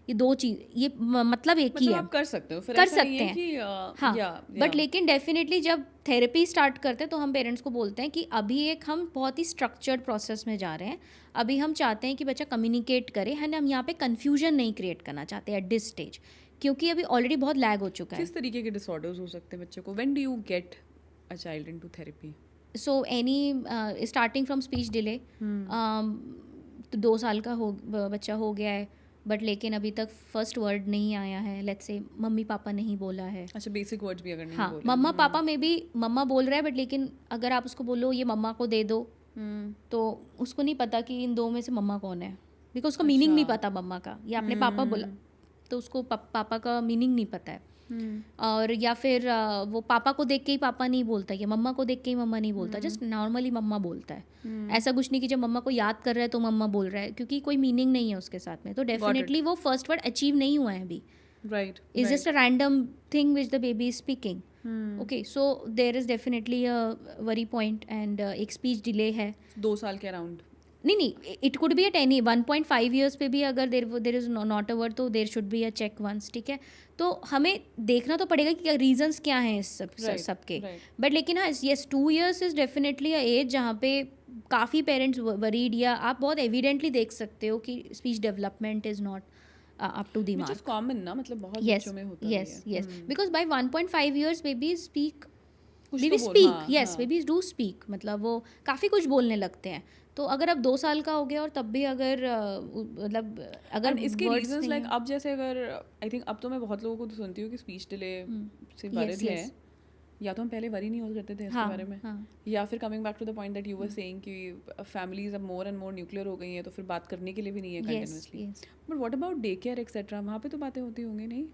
ये 2 चीज़, ये मतलब एक ही मतलब है, आप कर सकते हो, फिर कर ऐसा नहीं सकते है हैं, कि हाँ। बट लेकिन डेफिनेटली जब थेरेपी स्टार्ट करते हैं तो हम पेरेंट्स को बोलते हैं कि अभी एक हम बहुत ही स्ट्रक्चर्ड प्रोसेस में जा रहे हैं, अभी हम चाहते हैं कि बच्चा कम्युनिकेट करे, एंड हम यहाँ पे कन्फ्यूजन नहीं क्रिएट करना चाहते एट दिस स्टेज, क्योंकि अभी ऑलरेडी बहुत लैग हो चुका है। किस तरीके के डिसऑर्डर्स हो सकते हैं बच्चे को? When do you get a child into therapy? So any starting from speech delay, तो 2 साल का बच्चा हो गया है, बट लेकिन अभी तक फर्स्ट वर्ड नहीं आया है, लेट्स से मम्मी पापा नहीं बोला है। अच्छा, बेसिक वर्ड्स भी अगर नहीं हाँ, बोले। मम्मा पापा में भी मम्मा बोल रहा है, बट लेकिन अगर आप उसको बोलो ये मम्मा को दे दो, तो उसको नहीं पता कि इन 2 में से मम्मा कौन है, बिकॉज उसका मीनिंग नहीं पता मम्मा का, या आपने पापा बोला तो उसको पापा का मीनिंग नहीं पता है। और या फिर वो पापा को देख के ही पापा नहीं बोलता, या मम्मा को देख के ही मम्मा नहीं बोलता, जस्ट नॉर्मली मम्मा बोलता है। ऐसा कुछ नहीं कि जब मम्मा को याद कर रहा है तो मम्मा बोल रहा है, क्योंकि कोई मीनिंग नहीं है उसके साथ में, तो डेफिनेटली वो फर्स्ट वर्ड अचीव नहीं हुआ है अभी, right, is just a random thing which the baby is speaking. Okay, so there is definitely a worry point, and एक स्पीच डिले है 2 साल के अराउंड। नहीं, it could be at any 1.5 years पे भी अगर there is not a word, तो there should be a check once, ठीक है। तो हमें देखना तो पड़ेगा कि रीजंस क्या हैं इस सबके, बट लेकिन हाँ yes 2 years is definitely a age जहाँ पे काफ़ी पेरेंट्स वरीड, या आप बहुत एविडेंटली देख सकते हो कि speech development is not up to the mark. Common ना, मतलब बहुत बच्चों में होता है। yes, because by 1.5 years babies speak, कुछ बेबी तो बोल, स्पीक, हाँ, यस हाँ। बेबीज डू स्पीक, मतलब वो काफ़ी कुछ बोलने लगते हैं। तो अगर अब 2 साल का हो गया और तब भी अगर मतलब अगर And इसके words रीजंस नहीं लाइक है, अब जैसे अगर आई थिंक अब तो मैं बहुत लोगों को तो सुनती हूँ कि स्पीच डिले से वरिड है, yes. या तो हम पहले वरी नहीं हो करते थे इसके हाँ, बारे में, हाँ। या फिर coming back to the point that you were saying कि फैमिलीज अब मोर एंड मोर न्यूक्लियर हो गई हैं, तो फिर बात करने के लिए भी नहीं है continuously. But what about day care etcetera, वहाँ पे तो बातें होती होंगी नहीं?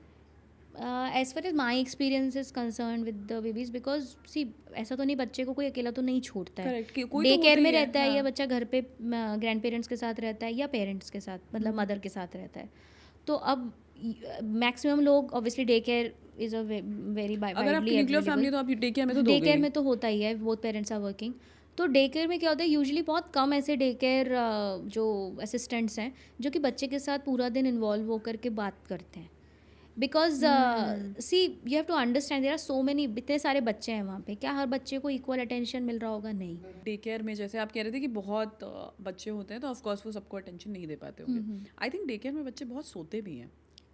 As far as my experience is concern with the babies, because see ऐसा तो नहीं, बच्चे को कोई अकेला तो नहीं छोड़ता है, डे केयर में रहता है, या बच्चा घर पे ग्रैंड पेरेंट्स के साथ रहता है, या पेरेंट्स के साथ मतलब मदर के साथ रहता है। तो अब मैक्सिमम लोग obviously day care is a very widely family, तो आप डे केयर में तो डे केयर में तो होता ही है, बोथ पेरेंट्स आर वर्किंग। तो डे केयर में क्या होता है, यूजुअली बहुत कम ऐसे डे केयर जो असिस्टेंट्स हैं जो कि बच्चे के साथ पूरा दिन इन्वॉल्व होकर के बात करते हैं, because see you have to understand there are so many, इतने सारे बच्चे हैं वहाँ पे, क्या हर बच्चे को इक्वल अटेंशन मिल रहा होगा? नहीं। डे केयर में जैसे आप कह रहे थे कि बहुत बच्चे होते हैं, तो ऑफकोर्स वो सबको अटेंशन नहीं दे पाते होंगे। आई थिंक डे केयर में बच्चे बहुत सोते भी हैं।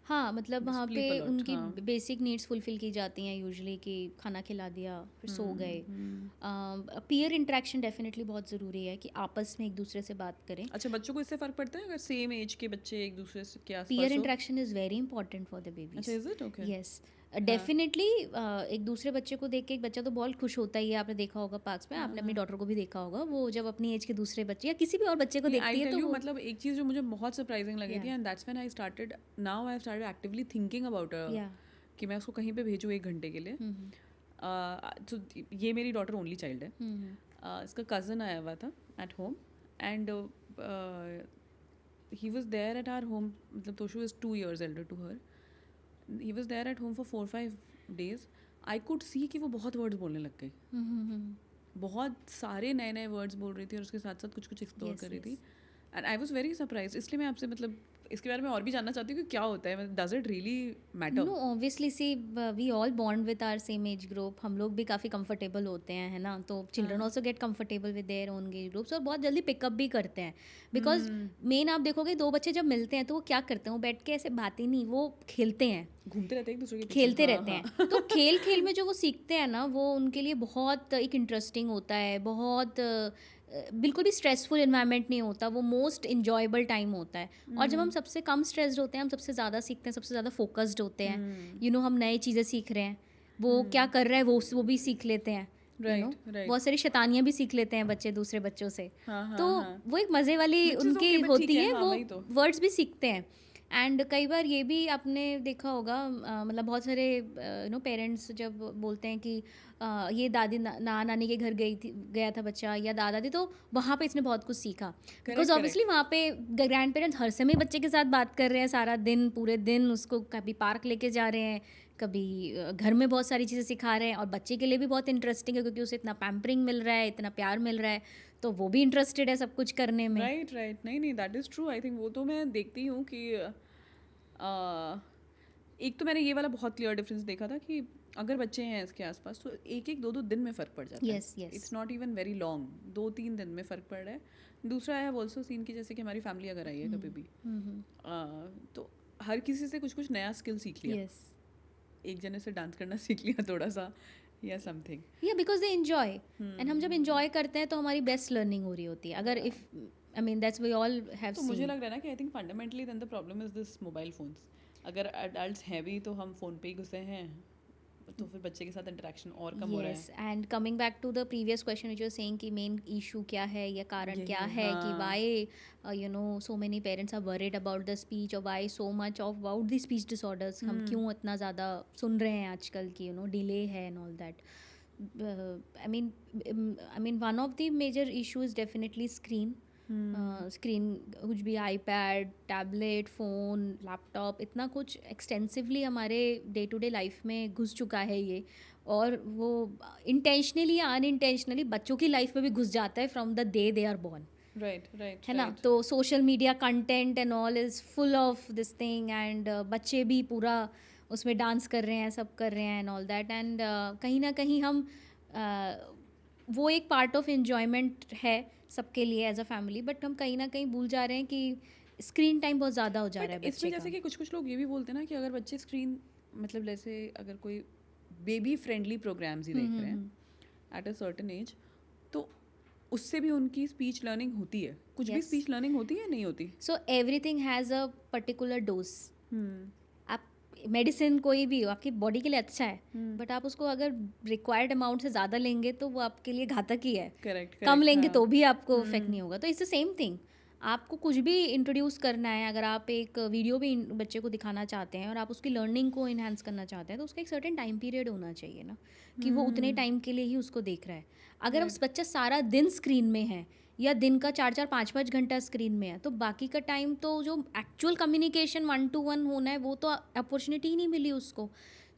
हाँ, मतलब वहाँ पे उनकी हाँ। बेसिक नीड्स फुलफिल की जाती हैं यूजुअली, कि खाना खिला दिया फिर सो गए। पीयर इंटरेक्शन डेफिनेटली बहुत ज़रूरी है कि आपस में एक दूसरे से बात करें। अच्छा, बच्चों को इससे फ़र्क पड़ता है अगर सेम एज के बच्चे एक दूसरे से के आसपास पीयर हो? Interaction is very important for the babies. अच्छा, is it? Okay, yes, definitely एक दूसरे बच्चे को देख के एक बच्चा तो बहुत खुश होता ही है. आपने देखा होगा पार्क्स में, आपने अपनी डॉटर को भी देखा होगा, वो जब अपनी एज के दूसरे बच्चे या किसी भी और बच्चे को देखती आई है टेल तो यू, वो मतलब एक चीज़ जो मुझे बहुत सरप्राइजिंग लगी थी, Yeah. And that's when I started actively thinking about या कि मैं उसको कहीं पे भेजूँ 1 घंटे के लिए. तो ये मेरी डॉटर ओनली चाइल्ड है. इसका कज़न आया हुआ था at home, and he was there at our home. मतलब Toshu is 2 years elder to her. He was there at home for 4-5 days. I could see कि वो बहुत वर्ड्स बोलने लग गई, बहुत सारे नए नए वर्ड्स बोल रही थी और उसके साथ साथ कुछ कुछ एक्सप्लोर कर रही थी. And I was very surprise. इसलिए मैं आपसे मतलब इसके बारे में और भी जानना चाहती हूँ कि क्या होता है, does it really matter? No obviously see we all bond with our same age group. हम लोग भी काफ़ी कंफर्टेबल होते हैं, है ना. तो children also get comfortable with their own age groups और बहुत जल्दी पिकअप भी करते हैं. बिकॉज मेन आप देखोगे 2 बच्चे जब मिलते हैं तो वो क्या करते हैं, वो बैठ के ऐसे बातें नहीं, वो खेलते हैं, घूमते रहते हैं एक दूसरे के पीछे. खेलते रहते हैं. तो खेल खेल में जो वो सीखते हैं ना, वो उनके लिए बहुत एक इंटरेस्टिंग होता है. बहुत बिल्कुल भी स्ट्रेसफुल इन्वायरमेंट नहीं होता, वो मोस्ट इन्जॉयबल टाइम होता है. और जब हम सबसे कम स्ट्रेस्ड होते हैं, हम सबसे ज़्यादा सीखते हैं, सबसे ज़्यादा फोकस्ड होते हैं. यू नो हम नई चीज़ें सीख रहे हैं, वो क्या कर रहा है वो भी सीख लेते हैं. Right. बहुत सारी शैतानियाँ भी सीख लेते हैं बच्चे दूसरे बच्चों से. हाँ, तो हाँ. वो एक मज़े वाली Which is उनकी okay, but होती ठीक है, है. हाँ, वही तो. वो वर्ड्स भी सीखते हैं. एंड कई बार ये भी आपने देखा होगा, मतलब बहुत सारे पेरेंट्स जब बोलते हैं कि ये दादी नानी के घर गया था बच्चा या दादा दी, तो वहाँ पे इसने बहुत कुछ सीखा. बिकॉज ऑब्वियसली वहाँ पे ग्रैंड पेरेंट्स हर समय बच्चे के साथ बात कर रहे हैं सारा दिन, पूरे दिन उसको कभी पार्क लेके जा रहे हैं, कभी घर में बहुत सारी चीज़ें सिखा रहे हैं. और बच्चे के लिए भी बहुत इंटरेस्टिंग है क्योंकि उसे इतना पैम्परिंग मिल रहा है, इतना प्यार मिल रहा है, तो वो भी इंटरेस्टेड है सब कुछ करने में. राइट. नहीं, that is true. I think वो तो मैं देखती हूँ कि एक तो मैंने ये वाला बहुत क्लियर डिफरेंस देखा था कि अगर बच्चे हैं इसके आसपास तो 1-2 दिन में फ़र्क पड़ जाता है. It's not even very long, 2-3 दिन में फ़र्क पड़ रहा है. दूसरा आई हैव ऑल्सो सीन की जैसे कि हमारी फैमिली अगर आई है कभी भी, तो हर किसी से कुछ कुछ नया स्किल सीख लिया. एक जने से डांस करना सीख लिया थोड़ा सा या समथिंग. या बिकॉज दे एंजॉय. एंड हम जब एंजॉय करते हैं तो हमारी बेस्ट लर्निंग हो रही होती है. अगर if I mean that's we all have तो मुझे लग रहा है ना कि I think fundamentally then the problem is this mobile phones. अगर एडल्ट्स हैं भी तो हम फ़ोन पे ही घुसे हैं, तो फिर बच्चे के साथ इंटरेक्शन और कम हो रहा है. Yes. And coming back to the previous question which you are saying कि मेन इशू क्या है या कारण क्या है कि why so many parents are worried about the speech और why so much of about the speech disorders. हम क्यों इतना ज़्यादा सुन रहे हैं आजकल की डिले है and all that. I mean one of the major issue is definitely screen. Screen कुछ भी आईपैड, टैबलेट, फ़ोन, लैपटॉप, इतना कुछ एक्सटेंसिवली हमारे डे टू डे लाइफ में घुस चुका है ये. और वो इंटेंशनली या अनइंटेंशनली बच्चों की लाइफ में भी घुस जाता है from the day they are born. Right है ना. तो social media content and all is full of this thing. And बच्चे भी पूरा उसमें डांस कर रहे हैं, सब कर रहे हैं एंड ऑल दैट. एंड कहीं ना कहीं हम वो एक पार्ट ऑफ एन्जॉयमेंट है सबके लिए एज अ फैमिली, बट हम कहीं ना कहीं भूल जा रहे हैं कि स्क्रीन टाइम बहुत ज़्यादा हो जा रहा है इसमें. जैसे कि कुछ लोग ये भी बोलते हैं ना कि अगर बच्चे स्क्रीन मतलब जैसे अगर कोई बेबी फ्रेंडली प्रोग्राम्स ही देख रहे हैं एट अ सर्टेन एज, तो उससे भी उनकी स्पीच लर्निंग होती है. कुछ भी स्पीच लर्निंग होती है नहीं होती. So everything has a particular dose. आप मेडिसिन कोई भी हो आपकी बॉडी के लिए अच्छा है, बट आप उसको अगर रिक्वायर्ड अमाउंट से ज़्यादा लेंगे तो वो आपके लिए घातक ही है. करेक्ट. कम लेंगे तो भी आपको इफेक्ट नहीं होगा. तो इट्स द सेम थिंग. आपको कुछ भी इंट्रोड्यूस करना है, अगर आप एक वीडियो भी बच्चे को दिखाना चाहते हैं और आप उसकी लर्निंग को इन्हांस करना चाहते हैं, तो उसका एक सर्टेन टाइम पीरियड होना चाहिए ना, कि वो उतने टाइम के लिए ही उसको देख रहा है. अगर उस बच्चा सारा दिन स्क्रीन में है या दिन का 4-4, 5-5 घंटा स्क्रीन में है, तो बाकी का टाइम तो जो एक्चुअल कम्युनिकेशन 1-to-1 होना है वो तो अपॉर्चुनिटी ही नहीं मिली उसको.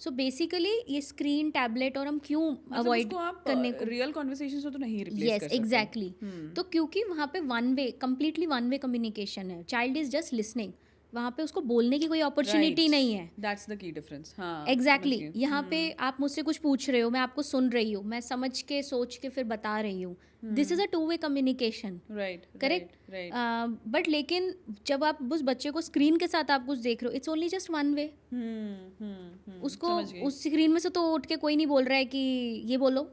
सो बेसिकली ये स्क्रीन, टैबलेट और हम क्यों अवॉइड करने को, रियल कॉन्वर्सेशन से तो नहीं रिप्लेस कर सकते. एग्जैक्टली. तो क्योंकि वहाँ पे कंप्लीटली वन वे कम्युनिकेशन है. Child is just listening. वहाँ पे उसको बोलने की कोई अपॉर्चुनिटी नहीं है. That's the key difference. हाँ, एग्जैक्टली. यहाँ पे आप मुझसे कुछ पूछ रहे हो, मैं आपको सुन रही हूँ, मैं समझ के सोच के फिर बता रही हूँ. This is a 2-way communication. Correct. But लेकिन जब आप उस बच्चे को स्क्रीन के साथ आप कुछ देख रहे हो, it's only just one way. उसको उस स्क्रीन में से तो उठ के कोई नहीं बोल रहा है कि ये बोलो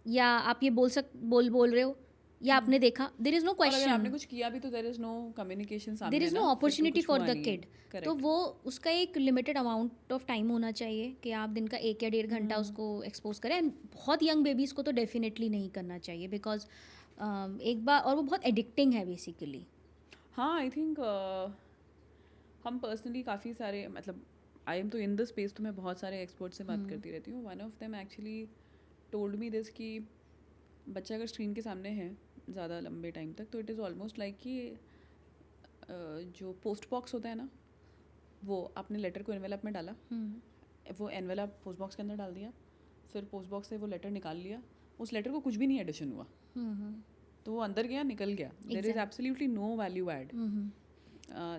या आप ये बोल रहे हो. या आपने देखा, देर इज़ नो और अगर आपने क्वेश्चन, कुछ किया भी तो देयर इज नो कम्युनिकेशन देर सामने इज़ नो ना, फिर तो अपॉर्चुनिटी कुछ फॉर हुआ द नहीं है। किड। तो करेक्ट। वो उसका एक लिमिटेड अमाउंट ऑफ टाइम होना चाहिए कि आप दिन का 1 या 1.5 घंटा उसको एक्सपोज करें। एंड बहुत यंग बेबीज़ को तो डेफिनेटली नहीं करना चाहिए, बिकॉज एक बार, और वो बहुत एडिक्टिंग है बेसिकली। हाँ आई थिंक हम पर्सनली काफ़ी सारे मतलब आई एम तो इन द स्पेस, तो मैं बहुत सारे एक्सपर्ट से बात करती रहती हूँ। One of them actually told me this कि बच्चा अगर स्क्रीन के सामने है ज़्यादा लंबे टाइम तक तो इट इज़ ऑलमोस्ट लाइक कि जो पोस्ट बॉक्स होता है ना, वो आपने लेटर को एनवेलप में डाला, वो एनवेलप पोस्ट बॉक्स के अंदर डाल दिया, फिर पोस्ट बॉक्स से वो लेटर निकाल लिया, उस लेटर को कुछ भी नहीं एडिशन हुआ, तो वो अंदर गया निकल गया, there is absolutely no value add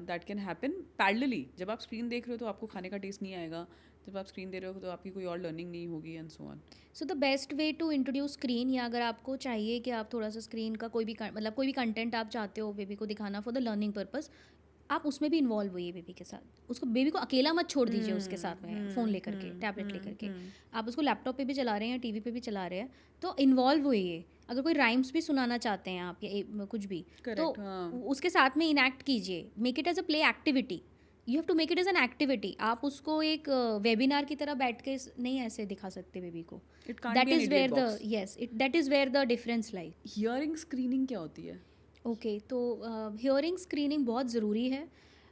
that can happen parallelly. जब आप स्क्रीन देख रहे हो तो आपको खाने का टेस्ट नहीं आएगा, जब आप स्क्रीन दे रहे हो तो आपकी कोई और लर्निंग नहीं होगी and so on. So the best way to introduce screen, या अगर आपको चाहिए कि आप थोड़ा सा स्क्रीन का कोई भी मतलब कोई भी कंटेंट आप चाहते हो बेबी को दिखाना फॉर द लर्निंग पर्पस, आप उसमें भी इन्वॉल्व होइए बेबी के साथ। उसको, बेबी को अकेला मत छोड़ दीजिए उसके साथ में फ़ोन लेकर के, टैबलेट लेकर के। आप उसको लैपटॉप पे भी चला रहे हैं, टीवी पे भी चला रहे हैं, तो इन्वॉल्व होइए। अगर कोई राइम्स भी सुनाना चाहते हैं आप या कुछ भी, तो उसके साथ में इनैक्ट कीजिए। Make it as a play activity, you have to make it as an activity. आप उसको एक वेबिनार की तरह बैठ के नहीं ऐसे दिखा सकते बेबी को। That is where the, yes, that is where the difference lie. Hearing screening क्या होती है? ओके, तो हियरिंग स्क्रीनिंग बहुत ज़रूरी है।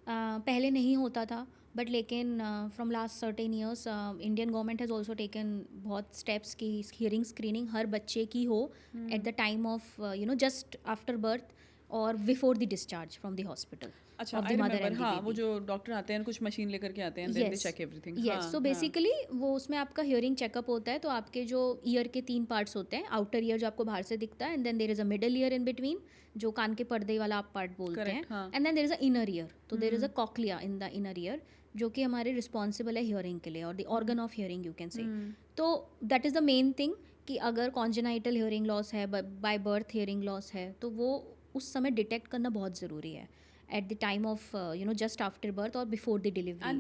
पहले नहीं होता था, बट लेकिन from last certain years Indian government has also taken बहुत स्टेप्स की हियरिंग स्क्रीनिंग हर बच्चे की हो at the time of just after birth और before the discharge from the hospital. अच्छा, आई रिमेंबर, हाँ, वो जो डॉक्टर आते हैं कुछ मशीन लेकर के आते हैं, then they check everything. Yes, so basically वो उसमें आपका हियरिंग चेकअप होता है। तो आपके जो ईयर के 3 पार्ट्स होते हैं, आउटर ईयर जो आपको बाहर से दिखता है, and then there is a middle ear in between जो कान के पर्दे वाला आप पार्ट बोलते हैं, and then there is a inner ear. तो there is a cochlea in the inner ear जो कि हमारे रिस्पॉन्सिबल है हियरिंग के लिए, और the organ of hearing you can say. तो that is the main thing कि अगर कॉन्जेनाइटल हियरिंग लॉस है, बाय बर्थ हियरिंग लॉस है, तो वो उस समय डिटेक्ट करना बहुत ज़रूरी है at the time of just after birth or before the delivery,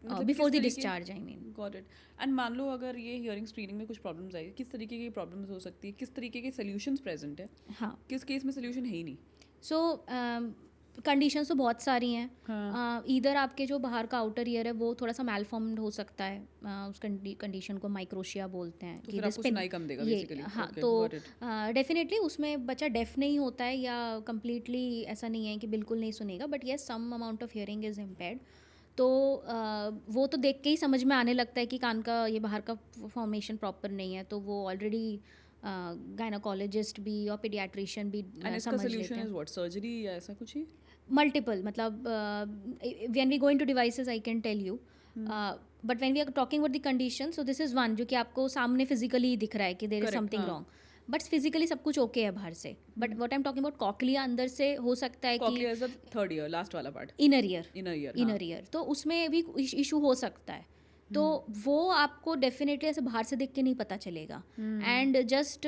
and before the discharge, I mean. Got it. And मान लो अगर ये हियरिंग स्क्रीनिंग में कुछ प्रॉब्लम्स आई, किस तरीके की प्रॉब्लम्स हो सकती है, किस तरीके के सॉल्यूशंस प्रेजेंट है? हाँ, किस केस में सॉल्यूशन है ही नहीं? सो कंडीशंस तो बहुत सारी हैं। इधर आपके जो बाहर का आउटर ईयर है वो थोड़ा सा मैलफॉर्म्ड हो सकता है, उस कंडीशन को माइक्रोशिया बोलते हैं। तो फिर आपको सुनाई कम देगा बेसिकली। हाँ, तो डेफिनेटली उसमें बच्चा डेफ नहीं होता है या कम्प्लीटली ऐसा नहीं है कि बिल्कुल नहीं सुनेगा, but yes some amount of hearing is impaired. तो वो तो देख के ही समझ में आने लगता है कि कान का ये बाहर का फॉर्मेशन प्रॉपर नहीं है, तो वो ऑलरेडी गायनाकोलॉजिस्ट भी और पीडियाट्रिशियन भी समझ लेते हैं। व्हाट, सर्जरी या ऐसा कुछ ही? मल्टीपल, मतलब when we go into devices I can tell you, but when we are talking about the condition, so this is one जो कि आपको सामने फिजिकली दिख रहा है कि there is something wrong, but physically सब कुछ ओके है बाहर से। But what I am talking about cochlea, अंदर से हो सकता है कि थर्ड ईयर लास्ट वाला पार्ट, इनर ईयर, तो उसमें भी इशू हो सकता है। तो वो आपको डेफिनेटली ऐसे बाहर से देख के नहीं पता चलेगा। And just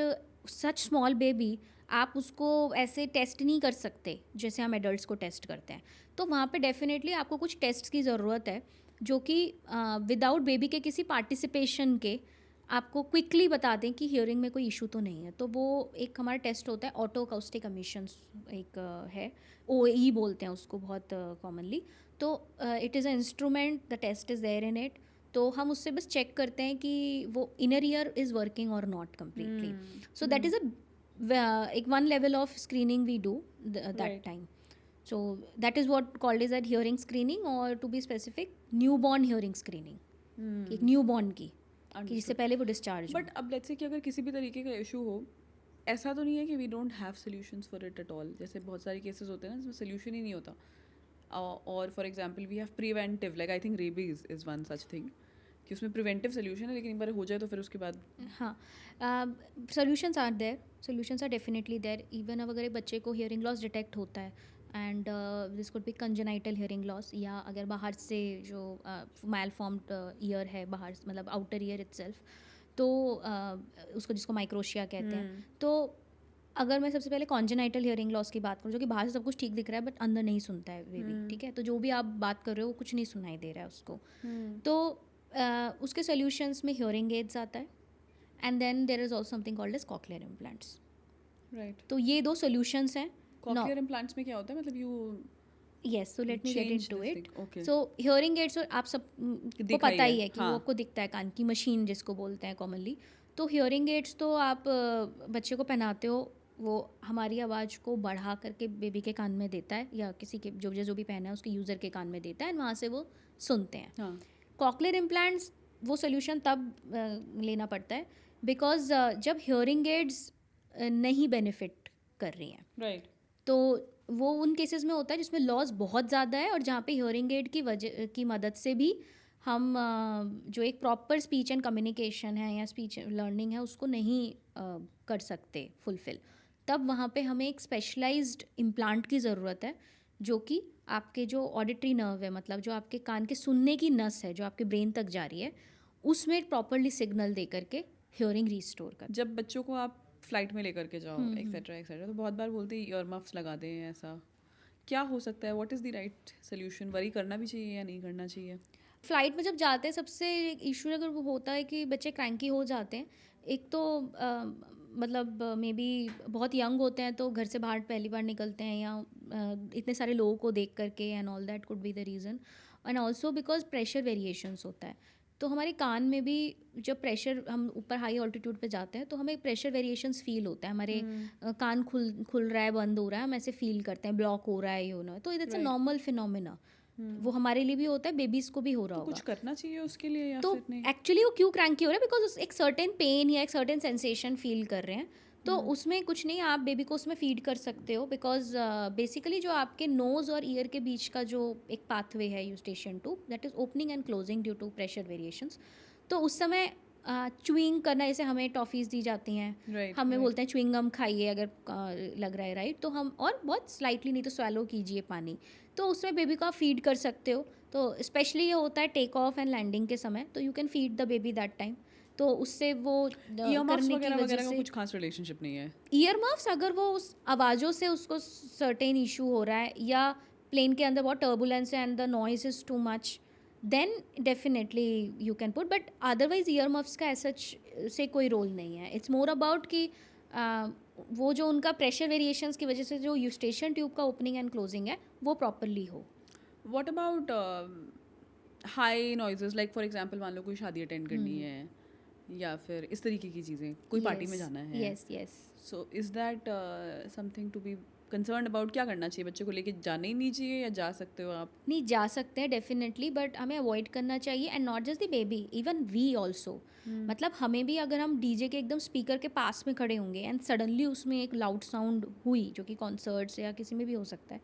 such small baby, आप उसको ऐसे टेस्ट नहीं कर सकते जैसे हम एडल्ट्स को टेस्ट करते हैं। तो वहाँ पे डेफिनेटली आपको कुछ टेस्ट की ज़रूरत है जो कि विदाउट बेबी के किसी पार्टिसिपेशन के आपको क्विकली बता दें कि हियरिंग में कोई इशू तो नहीं है। तो वो एक हमारा टेस्ट होता है, ऑटो अकाउस्टिक एमिशन एक है, OAE बोलते हैं उसको बहुत कॉमनली। तो it is a instrument, the test is there in it. तो हम उससे बस चेक करते हैं कि वो इनर ईयर इज़ वर्किंग और not completely. So that is एक one level of screening we do that time. So that is what called is that hearing screening, or to be specific newborn hearing screening, एक newborn की कि जिससे पहले वो discharge. But अब let's say कि अगर किसी भी तरीके का इशू हो, ऐसा तो नहीं है कि we don't have solutions for it at all. जैसे बहुत सारे केसेस होते हैं ना जिसमें सोल्यूशन ही नहीं होता, और for example we have preventive, like I think rabies is one such thing कि उसमें प्रिवेंटिव सोल्यूशन है, लेकिन एक बार हो जाए तो फिर उसके बाद। हाँ, solutions are there, solutions are definitely there. Even अगर एक बच्चे को हियरिंग लॉस डिटेक्ट होता है and this could be congenital hearing loss, या अगर बाहर से जो मैलफॉर्म्ड ईयर है बाहर, मतलब आउटर ईयर इटसेल्फ, तो उसको जिसको माइक्रोशिया कहते हैं। तो अगर मैं सबसे पहले कॉन्जेनाइटल हियरिंग लॉस की बात करूँ, जो कि बाहर से सब कुछ ठीक दिख रहा है बट अंदर नहीं सुनता है बेबी, ठीक है, तो जो भी आप बात कर रहे हो वो कुछ नहीं सुनाई दे रहा है उसको, तो उसके सोल्यूशंस में हियरिंग एड्स आता है, and then there is also something called as cochlear implants. Right. तो ये 2 सॉल्यूशंस हैं. कॉक्लियर इम्प्लांट्स में क्या होता है, मतलब you yes, so let me gate change into this it. thing. Okay. So hearing aids आप सब को दिखाई पता ही है, है कि हाँ. वो आपको दिखता है, कान की मशीन जिसको बोलते हैं कॉमनली. तो हियरिंग एड्स तो आप बच्चे को पहनाते हो, वो हमारी आवाज़ को बढ़ा करके बेबी के कान में देता है, या किसी के जो भी पहना है उसके यूज़र के कान में देता है, एंड वहाँ से वो सुनते हैं. हाँ. कॉक्लियर इम्प्लांट्स वो सोल्यूशन तब लेना पड़ता है बिकॉज जब हियरिंग एड्स नहीं बेनिफिट कर रही हैं, राइट. तो वो उन केसेस में होता है जिसमें लॉस बहुत ज़्यादा है, और जहाँ पे हियरिंग एड की मदद से भी हम जो एक प्रॉपर स्पीच एंड कम्युनिकेशन है या स्पीच लर्निंग है उसको नहीं कर सकते फुलफिल. तब वहाँ पे हमें एक स्पेशलाइज्ड इम्प्लांट की ज़रूरत है, जो कि आपके जो ऑडिटरी नर्व है, मतलब जो आपके कान के सुनने की नस है जो आपके ब्रेन तक जा रही है, उसमें प्रॉपरली सिग्नल दे करके हियरिंग रिस्टोर कर. जब बच्चों को आप फ्लाइट में लेकर के जाओ एक्सेट्रा एक्सेट्रा, तो बहुत बार बोलते हैं ईयर मफ्स लगा दें, ऐसा क्या हो सकता है? What is the right solution? Worry करना भी चाहिए या नहीं करना चाहिए? फ्लाइट में जब जाते हैं सबसे इशू अगर वो होता है कि बच्चे क्रैंकी हो जाते हैं. एक तो मतलब मे बी बहुत यंग होते हैं तो घर से बाहर पहली बार निकलते हैं, या इतने सारे लोगों को देख करके, and all that could be the reason. And also because pressure variations होता है, तो हमारे कान में भी जब प्रेशर, हम ऊपर हाई ऑल्टीट्यूड पे जाते हैं तो हमें प्रेशर वेरिएशंस फील होता है. हमारे कान खुल रहा है, बंद हो रहा है, हम ऐसे फील करते हैं, ब्लॉक हो रहा है, यू नो. तो इट्स अ नॉर्मल फिनोमिना. वो हमारे लिए भी होता है, बेबीज़ को भी हो रहा तो होगा. कुछ करना चाहिए उसके लिए या तो फिर नहीं? एक्चुअली वो क्यों क्रैंकी हो रहा है, बिकॉज एक सर्टेन पेन या एक सर्टेन सेंसेशन फील कर रहे हैं. तो उसमें कुछ नहीं, आप बेबी को उसमें फीड कर सकते हो, बिकॉज बेसिकली जो आपके नोज़ और ईयर के बीच का जो एक पाथवे है eustachian 2, that is opening and closing due to pressure variations. तो उस समय च्युइंग करना, जैसे हमें टॉफ़ीज़ दी जाती हैं, Right, हमें right. बोलते हैं च्युइंग गम खाइए अगर लग रहा है, राइट. तो हम, और बहुत स्लाइटली, नहीं तो स्वैलो कीजिए पानी, तो उसमें बेबी को आप फीड कर सकते हो. तो स्पेशली ये होता है टेक ऑफ एंड लैंडिंग के समय, तो you can feed the baby that time. तो उससे वो ईयर मफ्स करने की वगैरह वजह वगैरह का से कुछ खास रिलेशनशिप नहीं है? ईयर मफ्स, अगर वो उस आवाज़ों से उसको सर्टेन इशू हो रहा है, या प्लेन के अंदर बहुत टर्बुलेंस है and the noise is too much, then definitely you can put. But otherwise ear muffs का ऐसा से कोई रोल नहीं है. इट्स मोर अबाउट कि वो जो उनका प्रेशर वेरिएशंस की वजह से जो यूस्टेशन ट्यूब का ओपनिंग एंड क्लोजिंग है वो प्रॉपरली हो. What about high noises, like for example मान लो कोई शादी अटेंड करनी है या फिर इस तरीके की चीज़ें, कोई पार्टी में जाना है, yes yes. So is that something to be concern about? क्या करना चाहिए? बच्चे को लेके जाना ही नहीं चाहिए या जा सकते हो आप? नहीं, जा सकते हैं डेफिनेटली, बट हमें अवॉइड करना चाहिए. And not just the baby, even we also. मतलब हमें भी, अगर हम डीजे के एकदम स्पीकर के पास में खड़े होंगे एंड सडनली उसमें एक लाउड साउंड हुई, जो कि कॉन्सर्ट्स या किसी में भी हो सकता है,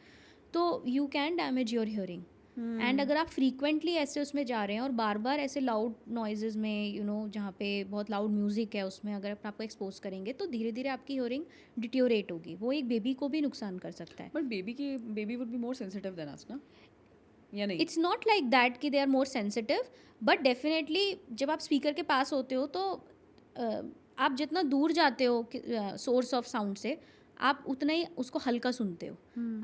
तो you can damage your hearing. And अगर आप फ्रीक्वेंटली ऐसे उसमें जा रहे हैं और बार बार ऐसे लाउड नॉइजेज में, यू नो, जहाँ पे बहुत लाउड म्यूज़िक है उसमें अगर अपने आपको एक्सपोज करेंगे, तो धीरे धीरे आपकी हियरिंग डिट्योरेट होगी. वो एक बेबी को भी नुकसान कर सकता है. But baby would be more sensitive than us ना, या नहीं? इट्स नॉट लाइक दैट कि they are more sensitive, but definitely जब आप स्पीकर के पास होते हो तो आप जितना दूर जाते हो सोर्स ऑफ साउंड से, आप उतना ही उसको हल्का सुनते हो.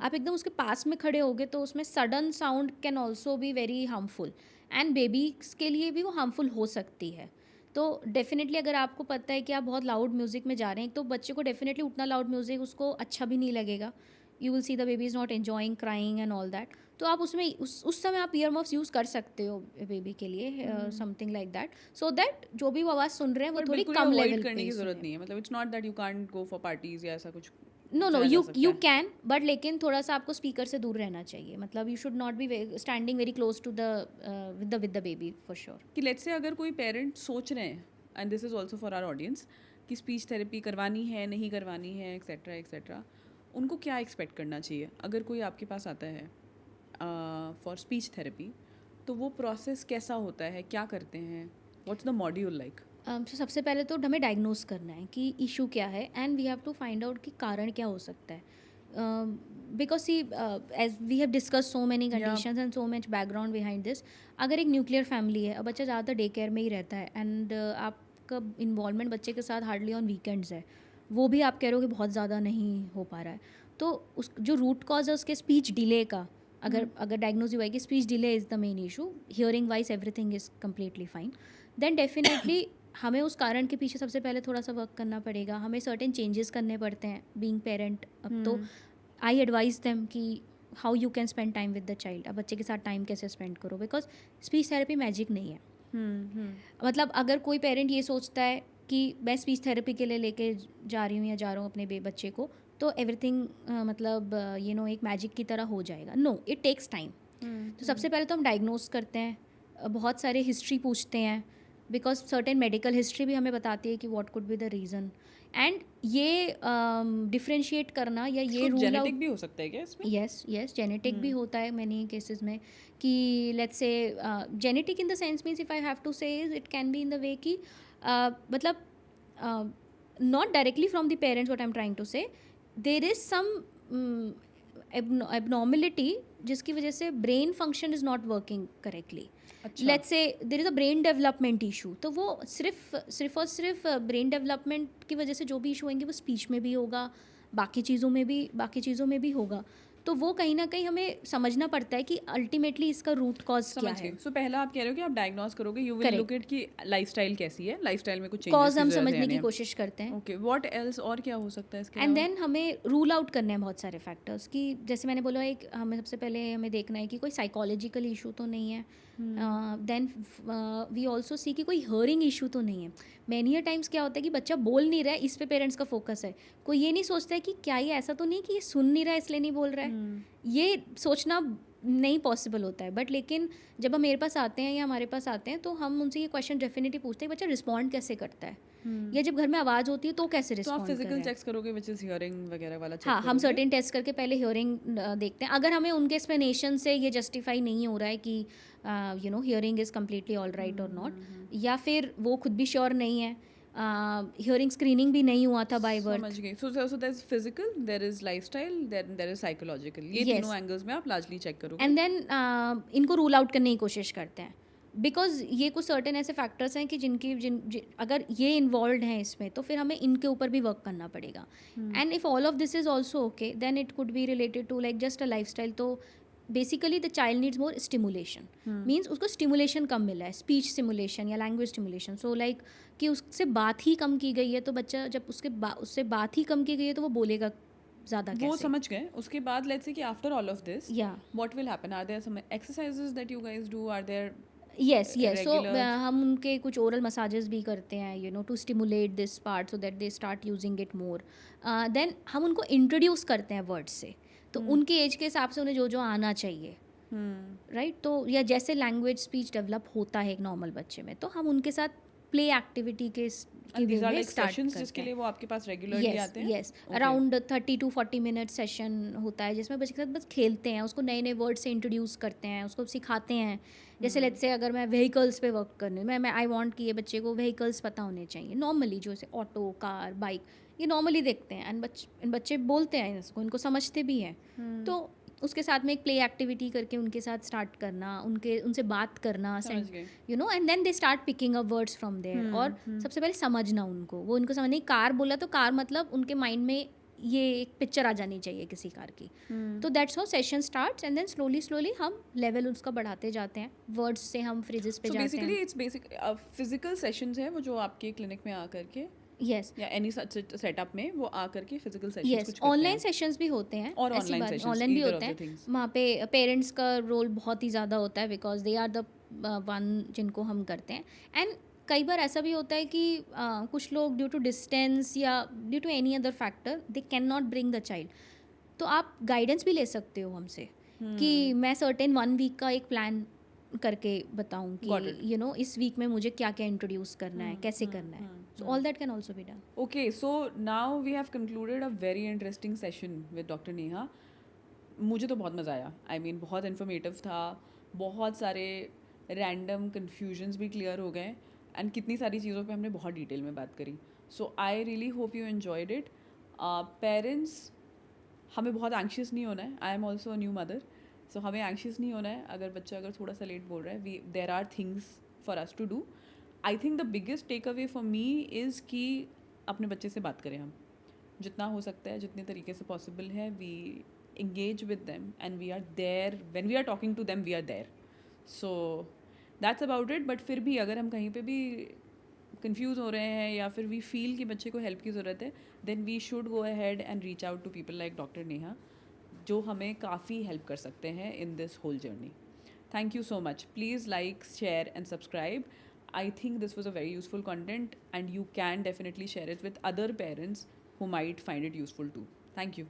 आप एकदम उसके पास में खड़े होगे तो उसमें sudden sound can also be very harmful, and babies के लिए भी वो हार्मफुल हो सकती है. तो डेफिनेटली अगर आपको पता है कि आप बहुत लाउड म्यूज़िक में जा रहे हैं, तो बच्चे को डेफिनेटली उतना लाउड म्यूज़िक उसको अच्छा भी नहीं लगेगा. You will see the baby is not enjoying crying and all that. तो आप उसमें उस समय आप ईयर मफ्स यूज़ कर सकते हो बेबी के लिए, something like that, so that जो भी वो आवाज़ सुन रहे हैं वो But थोड़ी बिल्कुल कम avoid लेवल करने की पे जरूरत सुने. नहीं है, मतलब it's not that you can't go for parties या ऐसा कुछ. नो जाया जा यू सकता यू है. कैन, बट लेकिन थोड़ा सा आपको स्पीकर से दूर रहना चाहिए. मतलब you should not be standing very close to the with the baby for sure. कि लेट्स से अगर कोई पेरेंट सोच रहे हैं, and this is also for our audience, कि स्पीच थेरेपी करवानी है, नहीं करवानी है, एक्सेट्रा एक्सेट्रा, उनको क्या एक्सपेक्ट करना चाहिए? अगर कोई आपके पास आता है फॉर स्पीच थेरेपी, तो वो प्रोसेस कैसा होता है, क्या करते हैं, व्हाट्स द मॉड्यूल लाइक? तो सबसे पहले तो हमें डायग्नोस करना है कि इशू क्या है, and we have to find out कि कारण क्या हो सकता है. Because see, as we have discuss so many conditions and so much background behind this. अगर एक न्यूक्लियर फैमिली है, अब बच्चा ज़्यादातर डे केयर में ही रहता है, एंड आपका इन्वॉल्वमेंट बच्चे के साथ हार्डली ऑन वीकेंड्स है, वो भी आप कह रहे हो कि बहुत ज़्यादा नहीं हो पा रहा है, तो उस जो रूट कॉज है उसके स्पीच डिले का, अगर डायग्नोज हुआ है कि speech delay is the main issue, hearing wise everything is completely fine, then definitely हमें उस कारण के पीछे सबसे पहले थोड़ा सा वर्क करना पड़ेगा, हमें सर्टेन चेंजेस करने पड़ते हैं बीइंग पेरेंट। अब तो आई एडवाइज देम कि how you can spend time with the child, अब बच्चे के साथ टाइम कैसे स्पेंड करो, बिकॉज स्पीच थेरेपी मैजिक नहीं है। मतलब अगर कोई पेरेंट ये सोचता है कि मैं स्पीच थेरेपी के लिए लेके जा रही हूँ या जा रहा हूँ अपने बच्चे को, तो एवरीथिंग मतलब एक मैजिक की तरह हो जाएगा। No, it takes time. तो सबसे पहले तो हम डायग्नोज करते हैं, बहुत सारे हिस्ट्री पूछते हैं, बिकॉज सर्टेन मेडिकल हिस्ट्री भी हमें बताती है कि what could be the reason, and ये डिफ्रेंशिएट करना या ये रूल आउट जेनेटिक भी हो सकता है क्या इसमें? यस जेनेटिक भी होता है मैनी केसेस में, कि let's say genetic in the sense means if I have to say it can be in the way कि मतलब not directly from the parents, what I am trying to say, there is some abnormality जिसकी वजह से brain function is not working correctly. Let's say there is a brain development issue, तो वो सिर्फ brain development की वजह से जो भी इशू होंगे वो स्पीच में भी होगा, बाकी चीज़ों में भी होगा। तो वो कहीं ना कहीं हमें समझना पड़ता है कि अल्टीमेटली इसका रूट कॉज क्या है। सो पहला आप कह रहे हो कि आप डायग्नोज करोगे, यू विल लुक एट कि लाइफस्टाइल कैसी है, लाइफस्टाइल में कुछ चेंजेस कॉज हम समझने की कोशिश करते हैं। ओके, व्हाट एल्स, और क्या हो सकता है इसके एंड देन हमें रूल आउट करने हैं बहुत सारे फैक्टर्स, कि जैसे मैंने बोला एक हमें सबसे पहले हमें देखना है कि कोई साइकोलॉजिकल इशू तो नहीं है, देन वी ऑल्सो सी कि कोई हियरिंग इशू तो नहीं है। मैनी अ टाइम्स क्या होता है कि बच्चा बोल नहीं रहा है, इस पे पेरेंट्स का फोकस है, कोई ये नहीं सोचता है कि क्या ये ऐसा तो नहीं कि ये सुन नहीं रहा है इसलिए नहीं बोल रहा है। ये सोचना नहीं पॉसिबल होता है, बट लेकिन जब हम मेरे पास आते हैं या हमारे पास आते हैं तो हम उनसे ये क्वेश्चन डेफिनेटली पूछते हैं बच्चा रिस्पॉन्ड कैसे करता है, या जब घर में आवाज़ होती है तो कैसे रिस्पॉन्ड कर रहा है। फिजिकल चेक्स करोगे व्हिच इज हियरिंग वगैरह वाला चेक हाँ, हम सर्टेन टेस्ट करके पहले हियरिंग देखते हैं। अगर हमें उनके एक्सप्लेनेशन से ये जस्टिफाई नहीं हो रहा है कि hearing is completely all right और नॉट, या फिर वो खुद भी श्योर नहीं है, हियरिंग स्क्रीनिंग भी नहीं हुआ था बाय बर्थ। समझ गई। So there is physical, there is lifestyle, there is psychological, ये तीनों एंगल्स में आप लार्जली चेक करोगे। एंड देन इनको रूल आउट करने की कोशिश करते हैं, बिकॉज ये कुछ सर्टेन ऐसे फैक्टर्स हैं कि अगर ये इन्वॉल्व हैं इसमें तो फिर हमें इनके ऊपर भी वर्क करना पड़ेगा। And if all of this is also okay, then it could be related to like just a lifestyle. तो basically the child needs more stimulation, means उसको स्टिमुलेशन कम मिला है, स्पीच स्टिमुलेशन या लैंग्वेज स्टिमुलेशन। सो लाइक कि उससे बात ही कम की गई है, तो बच्चा जब उससे बात ही कम की गई है तो वो बोलेगा ज़्यादा कैसे। वो समझ गए। उसके बाद लेट्स से कि आफ्टर ऑल ऑफ दिस या what will happen, are there some exercises that you guys do, are there yes so हम उनके कुछ ओरल मसाजेस भी करते हैं to stimulate this part so that they start using it more. Then हम उनको introduce करते हैं वर्ड्स से, तो उनकी एज के हिसाब से उन्हें जो जो आना चाहिए, राइट। तो या जैसे लैंग्वेज स्पीच डेवलप होता है एक नॉर्मल बच्चे में, तो हम उनके साथ प्ले एक्टिविटी के जिसके लिए वो आपके पास रेगुलरली आते हैं। Yes, around 30 to 40 minute session होता है जिसमें बच्चे के साथ बस खेलते हैं, उसको नए नए वर्ड से इंट्रोड्यूस करते हैं, उसको सिखाते हैं। जैसे लेट्स से अगर मैं व्हीकल्स पे वर्क करने, मैं आई वांट कि ये बच्चे को व्हीकल्स पता होने चाहिए नॉर्मली, जो जैसे ऑटो, कार, बाइक, ये नॉर्मली देखते हैं एंड बच्चे बोलते हैं इसको, इनको समझते भी हैं। तो उसके साथ में एक प्ले एक्टिविटी करके उनके साथ स्टार्ट करना, उनसे बात करना, and then they start picking up words from there. और सबसे पहले समझना उनको समझना। कार बोला तो कार मतलब उनके माइंड में ये एक पिक्चर आ जानी चाहिए किसी कार की। तो that's how session starts, and then slowly हम लेवल उसका बढ़ाते जाते हैं, वर्ड्स से हम फ्रेजेस पे जाते हैं। बेसिकली इट्स फिजिकल सेशंस हैं वो जो आपके क्लिनिक में आकर के यस या एनी सेटअप में वो आकर के फिजिकल सेशंस कुछ ऑनलाइन सेशंस भी होते हैं, और ऑनलाइन भी होते हैं। वहाँ पे पेरेंट्स का रोल बहुत ही ज़्यादा होता है, because they are the one जिनको हम करते हैं। एंड कई बार ऐसा भी होता है कि कुछ लोग ड्यू टू डिस्टेंस या due to any other factor they can not bring the child, तो आप गाइडेंस भी ले सकते हो हमसे कि मैं सर्टेन 1 वीक का एक प्लान करके बताऊं कि इस वीक में मुझे क्या क्या इंट्रोड्यूस करना है, कैसे करना है। So all that can also be done. Okay, so now we have concluded a very interesting session with doctor Neha. मुझे तो बहुत मज़ा आया, आई मीन बहुत इन्फॉर्मेटिव था, बहुत सारे रैंडम कन्फ्यूजन्स भी क्लियर हो गए, एंड कितनी सारी चीज़ों पे हमने बहुत डिटेल में बात करी। So I really hope you enjoyed it. Parents, हमें बहुत एंशियस नहीं होना है। I am also a new mother, so हमें एंशियस नहीं होना है अगर थोड़ा सा लेट बोल रहा है। There are things for us to do. I think the biggest takeaway for me is कि अपने बच्चे से बात करें हम जितना हो सकता है, जितने तरीके से पॉसिबल है, we engage with them, and we are there when we are talking to them, we are there. So that's about it. But फिर भी अगर हम कहीं पे भी कंफ्यूज हो रहे हैं या फिर वी फील कि बच्चे को हेल्प की ज़रूरत है, then we should go ahead and reach out to people like doctor Neha, जो हमें काफ़ी हेल्प कर सकते हैं in this whole journey. Thank you so much. Please like, share and subscribe. I think this was a very useful content, and you can definitely share it with other parents who might find it useful too. Thank you.